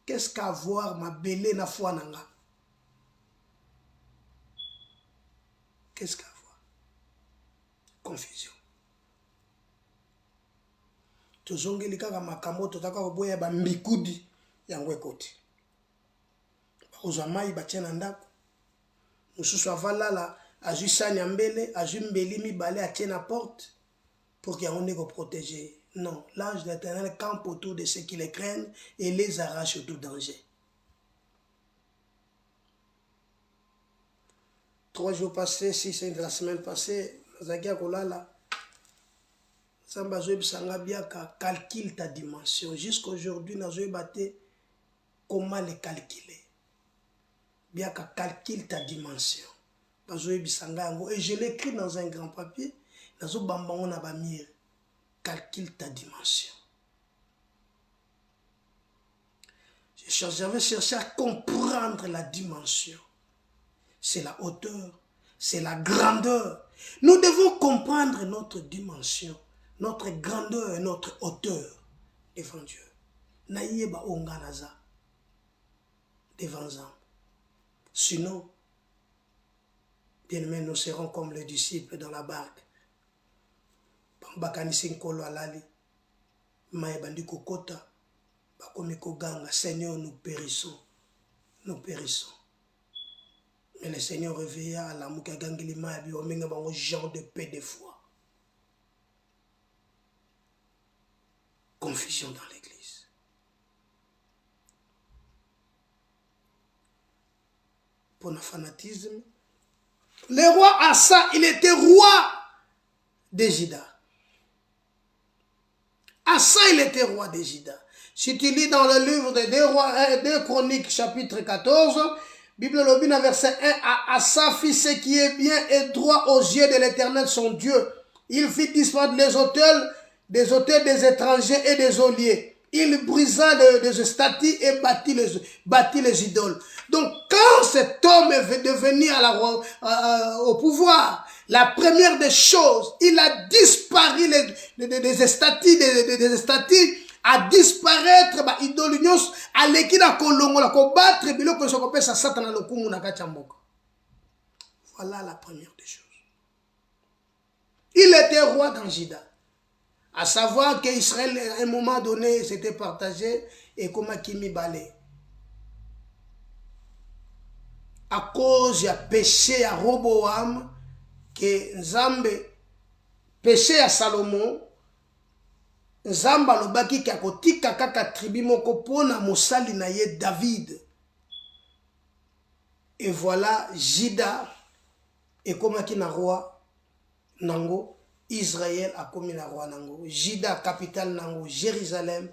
Qu'est-ce qu'avoir mabele na fwa na nga? Qu'est-ce qu'avoir? Confusion. Tozongeli kaka makambo totaka koboya ba mbikudi yango ekoti. Ozwa mai batia na ndako. Mosusu avalala azwi sani ya mbele, azwi mbeli mibale atie na porte pour qu'il y ait un protéger. Non, l'ange de l'Éternel campe autour de ceux qui les craignent et les arrache de tout danger. 3 jours passés, 6 de la semaine passée, Zakia Kolala, Samba Zoé Bisanga Biaka calcule ta dimension. Jusqu'à aujourd'hui, Nazoé Baté, comment les calculer? Biaka calcule ta dimension. Et je l'écris dans un grand papier. Calcule ta dimension. J'avais cherché à comprendre la dimension. C'est la hauteur, c'est la grandeur. Nous devons comprendre notre dimension, notre grandeur et notre hauteur devant Dieu. Naïeba onganaza devant Zam. Sinon, bien aimé, nous serons comme les disciples dans la barque. Bakani sinkolo alali, maebandi kokota, bakomi koganga. Seigneur, nous périssons, nous périssons. Mais le Seigneur réveilla à l'amour qui a gagné les mains et aux gens de paix de foi. Confusion dans l'église. Pour le fanatisme, le roi Asa, il était roi de Juda. Asa, il était roi de Juda. Si tu lis dans le livre de 2 Chroniques, chapitre 14, Bible Lobina, verset 1, Asa fit ce qui est bien et droit aux yeux de l'Éternel, son Dieu. Il fit disparaître les autels des étrangers et des geôliers. Il brisa les statues et bâtit les idoles. Donc, quand cet homme est devenu au pouvoir, la première des choses, il a disparu des statues, à disparaître idole nyos aleki na kolongola ko battre biloko so ko pesa satana lokumu na kachamboka. Voilà la première des choses. Il était roi dans Juda. À savoir qu'Israël à un moment donné s'était partagé et comme Kimi Balé. À cause du péché à Roboam que Nzambe péché à Salomon Nzamba lobaki ki akotika kaka tribu moko pona mosali na ye David. Et voilà Juda ekomaki na roi nango, Israël a commis na roi nango. Juda capitale nango Jérusalem,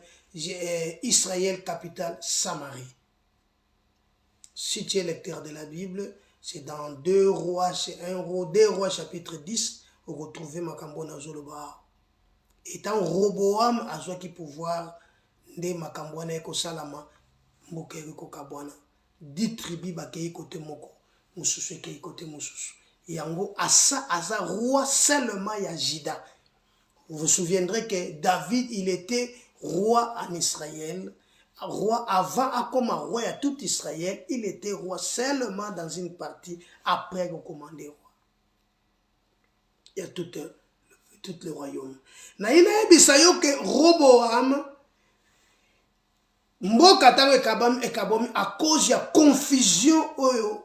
Israël capitale Samarie. Si tu es lecteur de la Bible, c'est dans 2 rois chapitre 10, vous retrouvez Makambo na Zoloba. Étant Roboam a joué qui pouvoir de Makambwana eko salama mokeri ko kabwana 10 tribus bakei côté moko mususu kei côté mususu yango Asa roi seulement ya Juda. Vous vous souviendrez que David il était roi en Israël, roi avant à comme roi à tout Israël, il était roi seulement dans une partie après qu'on commandait roi. Il y a tout le royaume. Na ina ebisayo ke Roboam mboka tango ekabomi à cause ya confusion oyo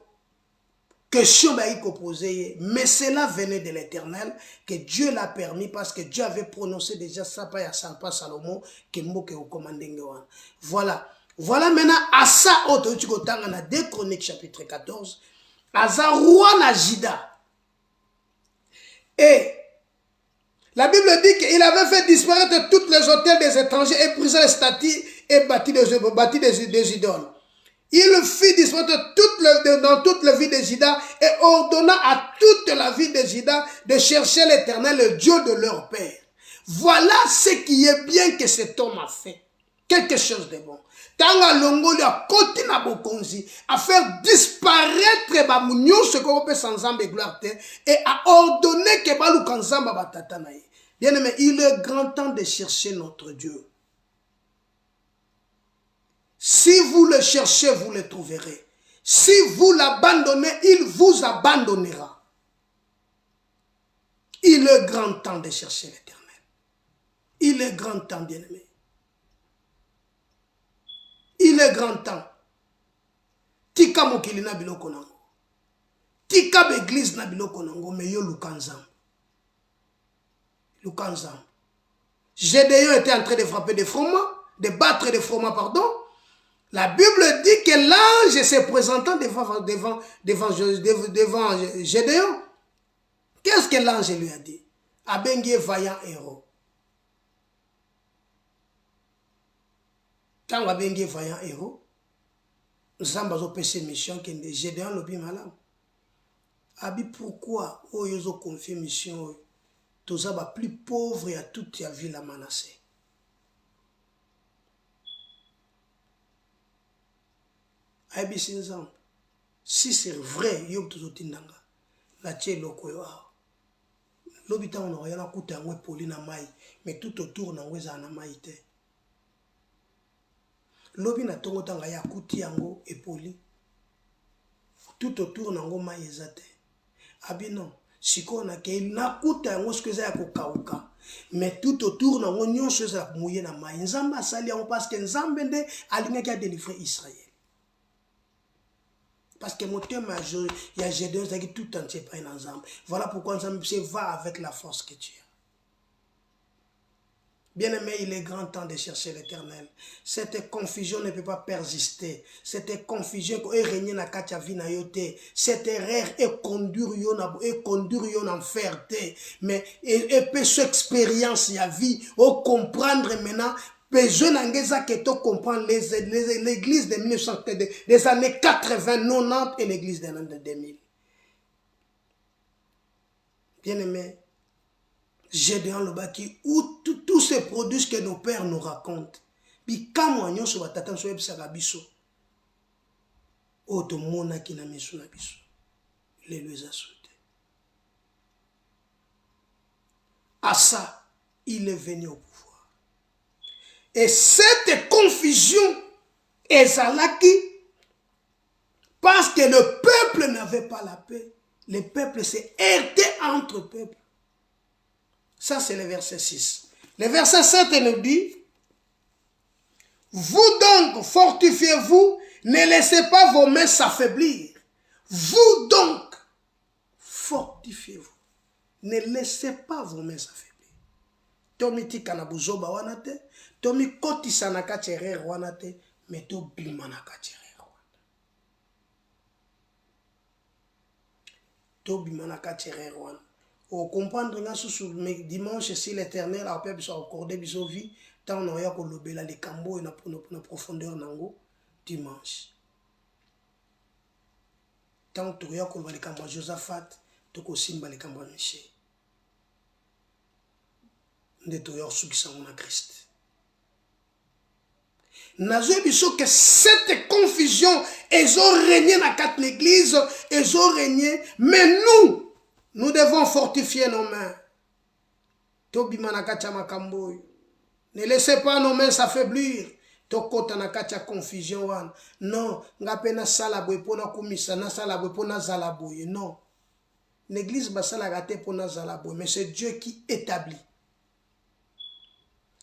question ba iko poser, mais cela venait de l'Éternel que Dieu l'a permis parce que Dieu avait prononcé déjà ça pas Salomon que mboka au commanding wana. Voilà maintenant Asa oto tanga na 2 Chroniques chapitre 14 Asa roi na Juda. Et la Bible dit qu'il avait fait disparaître tous les hôtels des étrangers et brisé les statues et bâti des idoles. Il fit disparaître dans toute la vie de Juda et ordonna à toute la vie de Juda de chercher l'Éternel, le Dieu de leur père. Voilà ce qui est bien que cet homme a fait. Quelque chose de bon. Tanga longo a côté na bokonzi à faire disparaître ba munyo ce qu'on peut sans zambe gloire et à ordonner que balu kanzamba batata na ye. Bien aimé, il est grand temps de chercher notre Dieu. Si vous le cherchez, vous le trouverez. Si vous l'abandonnez, il vous abandonnera. Il est grand temps de chercher l'Éternel. Il est grand temps, bien aimé. Il est grand temps. Tika mokili na biloko nango. Tika l'église na biloko nango me yo lukanzam. Lukanzam. Gédéon était en train de frapper des fromages, de battre des fromages, pardon. La Bible dit que l'ange s'est présentant devant Gédéon. Qu'est-ce que l'ange lui a dit? Abengue vaillant héros. Quand Abengue vaillant héros, nous avons fait une mission qui est Gédéon lobi malam. Abi pourquoi oyozo confie mission tous les plus pauvres et à toute la ville à Manassé. Si c'est vrai, yo tozotindanga la tie loko yo lobita on a yana kuta ngwe poli na mai mais tout autour na ngweza na mai te lobi na tongo tanga ya kuti yango epoli tout autour na ngo mai ezate abi non siko na ke na kuta yango skeza ya kokauka mais tout autour na ngo nyonso za mouye na mai nzamba sali yango parce que nzambe nde alingaki a délivrer Israël. Parce que mon thème, il y a Gédéon qui tout entier pas ensemble. Voilà pourquoi ensemble, va avec la force que tu as. Bien-aimé, il est grand temps de chercher l'Éternel. Cette confusion ne peut pas persister. Cette confusion est régnée dans la vie na yote. Cette erreur est conduire en enfer. Mais et peut expérience ya vie au comprendre maintenant. Besoin d'angeza que tu comprends l'église de 1900, des années 80, 90 et l'église des années 2000. Bien-aimé, Gédéon le baki où tous ces produits que nos pères nous racontent. Puis quand nous sommes battant sur le biso, auto mona qui n'a mis sur la biso, les lui a sauté. À ça, il est venu au pouvoir. Et cette confusion est Zalaki parce que le peuple n'avait pas la paix. Le peuple s'est heurté entre peuples. Ça, c'est le verset 6. Le verset 7 nous dit, vous donc, fortifiez-vous, ne laissez pas vos mains s'affaiblir. Vous donc, fortifiez-vous, ne laissez pas vos mains s'affaiblir. Tomi tikana buzoba wanate, tomi koti sanaka cherere wanate, mais to bimanaka cherere wanate. To bimanaka cherere wanate. Au comprendre nga sous dimanche si l'Éternel a pu accorder biso vie tant on a ko lobela les cambo na profondeur nango dimanche tant to ya ko lobela les cambo Josaphat to ko simba les cambo Michel nde to ya sukisa na Christ nazo biso que cette confusion ils ont régné dans quatre l'église ils ont régné mais nous devons fortifier nos mains. Ne laissez pas nos mains s'affaiblir. Tokota na kacha confusion wan. Non, ngapena salabwe pona kumisa na salabwe pona zalabwe. Non. L'église basala gate pona zalabwe, mais c'est Dieu qui établit.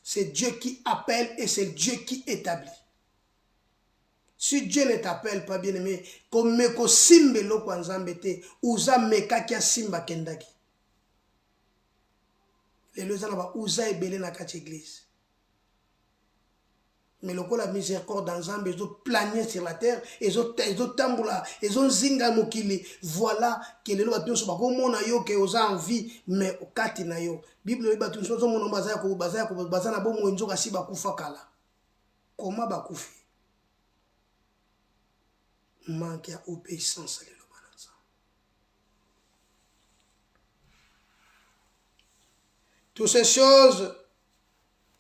C'est Dieu qui appelle et c'est Dieu qui établit. Si Dieu ne t'appelle pas, bien aimé, comme meko simbe lo kwa nzambete, uza meka kia simba kendaki. Les lois là uza ebele na kati église. Mais le la miséricorde dans Zambie, ils ont plané sur la terre, ils ont tamboula, ils ont zinga mokili. Voilà que les lois sont pas comme on a yo que aux envie, mais au kati na yo. Bible ba tout so mon bazaya ko bazana bo mo nzoka si ba kufa kala. Comment ba kufi? Manque à obéissance. Toutes ces choses,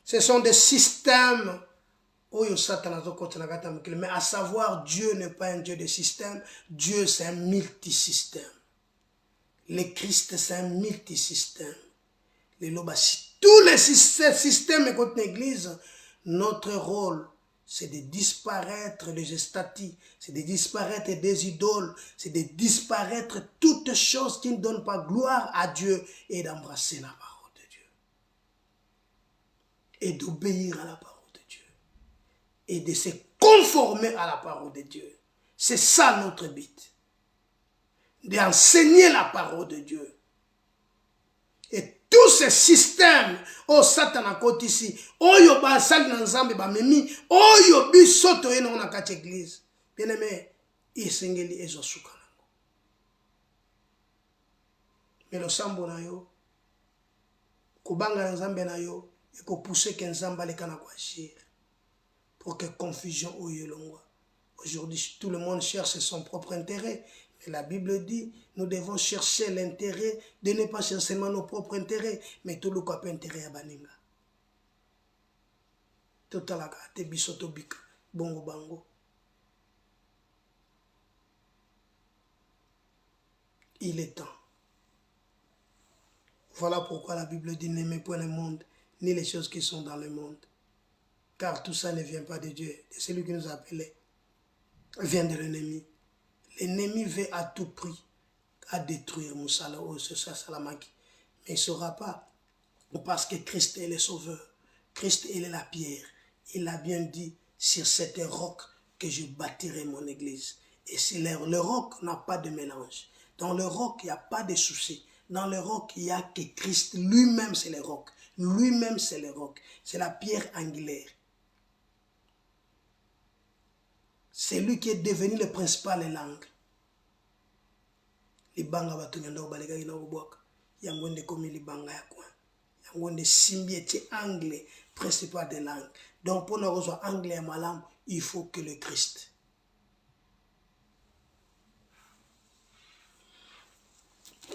ce sont des systèmes. Mais à savoir, Dieu n'est pas un Dieu de système. Dieu, c'est un multisystème. Le Christ, c'est un multisystème. Tous les systèmes contre l'Église, notre rôle, c'est de disparaître les statues, c'est de disparaître des idoles, c'est de disparaître toutes choses qui ne donnent pas gloire à Dieu et d'embrasser la parole de Dieu. Et d'obéir à la parole de Dieu. Et de se conformer à la parole de Dieu. C'est ça notre but. D'enseigner la parole de Dieu. Et tous ces systèmes, oh Satan a côté ici, oh yo ba sali na nzambe ba memi, oh yo bi soto eno na kati église. Bien aimé, isengeli ezo suka nango. Mais le sambo na yo, kubanga na nzambe na yo, et ko pousser que nzamba le kana kwa agir. Pour que confusion ou yelongwa. Aujourd'hui, tout le monde cherche son propre intérêt. Mais la Bible dit, nous devons chercher l'intérêt, de ne pas chercher seulement nos propres intérêts, mais tout le monde a intérêt à Baninga. Totalaka, te bisoto bika, bongo bango. Il est temps. Voilà pourquoi la Bible dit, n'aimez point le monde, ni les choses qui sont dans le monde. Car tout ça ne vient pas de Dieu. C'est celui qui nous a appelés. Vient de l'ennemi. L'ennemi veut à tout prix à détruire Moussala ou Salamaki. Mais il ne saura pas. Parce que Christ est le sauveur. Christ il est la pierre. Il a bien dit, sur cette roc que je bâtirai mon église. Et le roc n'a pas de mélange. Dans le roc, il n'y a pas de souci. Dans le roc, il n'y a que Christ. Lui-même, c'est le roc. Lui-même, c'est le roc. C'est la pierre angulaire. C'est lui qui est devenu le principal langue. Libanga batonyanda obalega ina obwaka. Yangonde komi libanga ya kwa. Yangonde simbi était anglais principal de langue. Donc pour nous rejoindre anglais et malam, il faut que le Christ.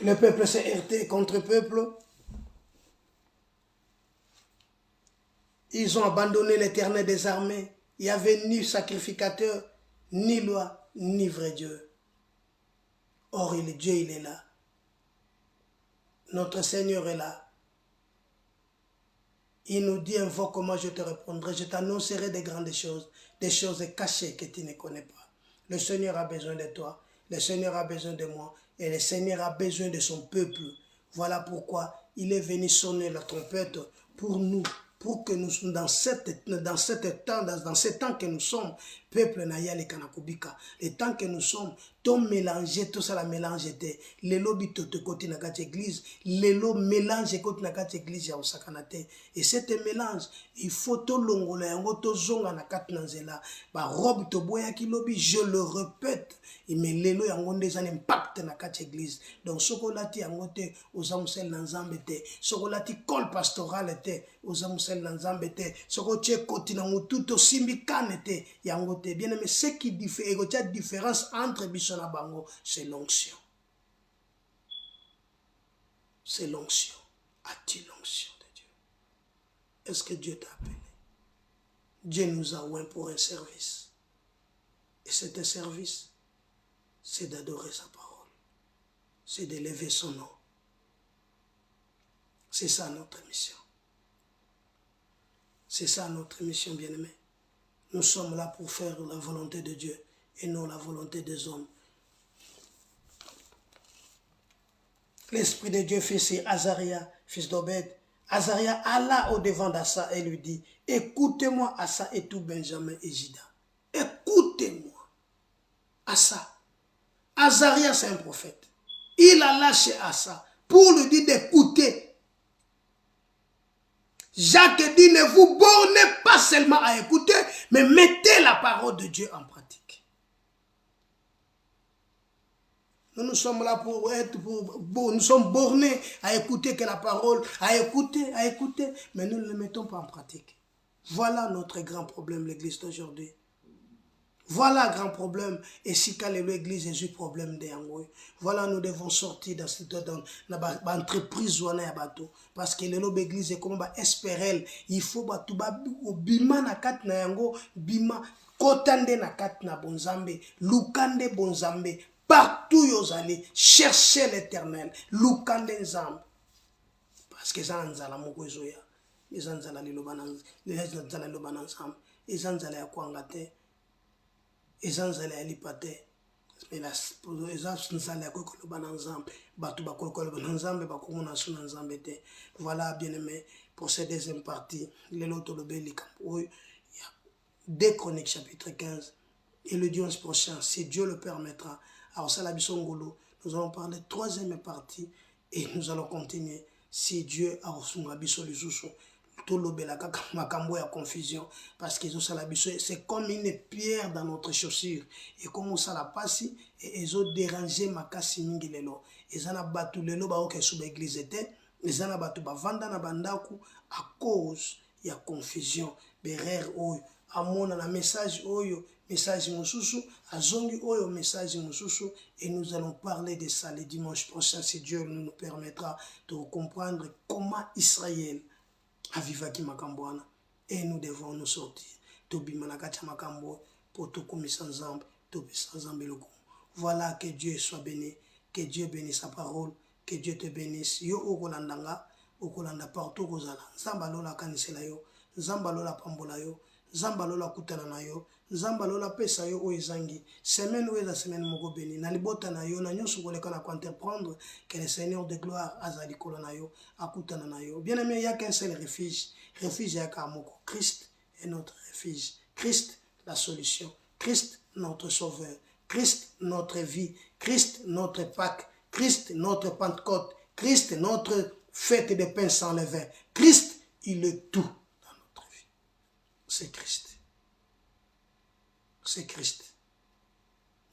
Le peuple s'est heurté contre peuple. Ils ont abandonné l'Éternel des armées. Il n'y avait ni sacrificateur, ni loi, ni vrai Dieu. Or, Dieu, il est là. Notre Seigneur est là. Il nous dit, invoque-moi, je te répondrai. Je t'annoncerai des grandes choses, des choses cachées que tu ne connais pas. Le Seigneur a besoin de toi. Le Seigneur a besoin de moi. Et le Seigneur a besoin de son peuple. Voilà pourquoi il est venu sonner la trompette pour nous. Pour que nous soyons dans ce temps que nous sommes, peuple Naya le Kanakubika, le temps que nous sommes, tout mélanger, tout ça la mélange était, les lobby tout côté na kat église, les lobby mélange côté na kat église ya osakanate, et cet mélange, il faut tout longola, yango to zonga na kat nanzela, ba robe to boya ki lobby, je le répète, mais lelo yango des un impact na kat église, donc sokolati yango te, aux amusel nanzambe te, sokolati col pastoral te, aux amusel nanzambe te, sokotie koti na mutu to simbikane te, yango te, bien aimé, ce qui diffère, et la différence entre Bishon et Bango, c'est l'onction. C'est l'onction. As-tu l'onction de Dieu? Est-ce que Dieu t'a appelé? Dieu nous a oint pour un service. Et cet service, c'est d'adorer sa parole. C'est d'élever son nom. C'est ça notre mission. C'est ça notre mission, bien-aimé. Nous sommes là pour faire la volonté de Dieu et non la volonté des hommes. L'Esprit de Dieu fait sur Azaria, fils d'Obed. Azaria alla au-devant d'Assa et lui dit, écoutez-moi Assa et tout Benjamin et Juda. Écoutez-moi. Assa. Azaria, c'est un prophète. Il alla chez Assa pour lui dire d'écouter. Jacques dit, ne vous bornez pas seulement à écouter, mais mettez la parole de Dieu en pratique. Nous sommes là pour être, nous sommes bornés à écouter que la parole, à écouter, mais nous ne le mettons pas en pratique. Voilà notre grand problème, l'église d'aujourd'hui. Voilà le grand problème. Et si quand l'église est un problème de Yangoy, voilà, nous devons sortir dans cette entreprise ou à bateau. Parce que l'église est comme espérer. Il faut bateau bima na kat na yango bima kotande na kat na bonzambe lukande bonzambe partout vous allez chercher l'Éternel lukande nzambe. Parce que ça nzala mokozo ya. Les nzala lilobanang les nzala lilobanang les nzala ya kwangate. Ezanzala alipate ezanzala kokoloba na nzambe batu bakoloba na nzambe bakomona suna nzambe te. Voilà, bien aimé, pour cette deuxième partie lelo tolobeli kampo ya 2 Chroniques chapitre 15 et le dimanche prochain, si Dieu le permettra, alors ça la bisongolo, nous allons parler 3e partie et nous allons continuer si Dieu a reçu ma bisolution. Confusion parce que c'est comme une pierre dans notre chaussure et comme ça la passe et ils ont dérangé ma casse mingilelo ils en a battu lelo ba ok sous l'église était ils en a battu ba vanda na bandaku à cause il y a confusion berer oyo amona na message oyo message mususu azongi oyo message mususu et nous allons parler de ça le dimanche prochain si Dieu nous permettra de comprendre comment Israël avivaki makambo wana et nous devons nous sortir tobima na kati ya makambo pour tokomisa nzambe topesa nzambe lokumu. Voilà, que Dieu soit béni, que Dieu bénisse sa parole, que Dieu te bénisse. Yo okolandanga okolanda partout kozala nzamba lola kanisela yo nzamba lola pambola yo nzamba lola kutana na yo nzamba lola pesa yo oizangi semaine ou la semaine moko béni na libota na yo na nyonso koleka na entreprendre que le Seigneur de gloire azali kolona yo akutana na yo. Bien aimé, il y a qu'un seul refuge ya kamoko. Christ est notre refuge, Christ la solution, Christ notre sauveur, Christ notre vie, Christ notre Pâques, Christ notre Pentecôte, Christ notre fête des pains sans levain. Christ, il est tout dans notre vie. C'est Christ. C'est Christ.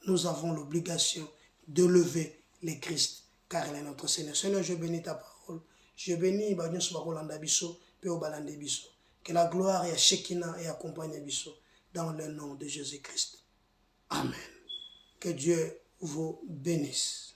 Nous avons l'obligation de lever les Christ, car il est notre Seigneur. Seigneur, je bénis ta parole. Je bénis que la gloire et la Shekinah et accompagne Bisso dans le nom de Jésus-Christ. Amen. Que Dieu vous bénisse.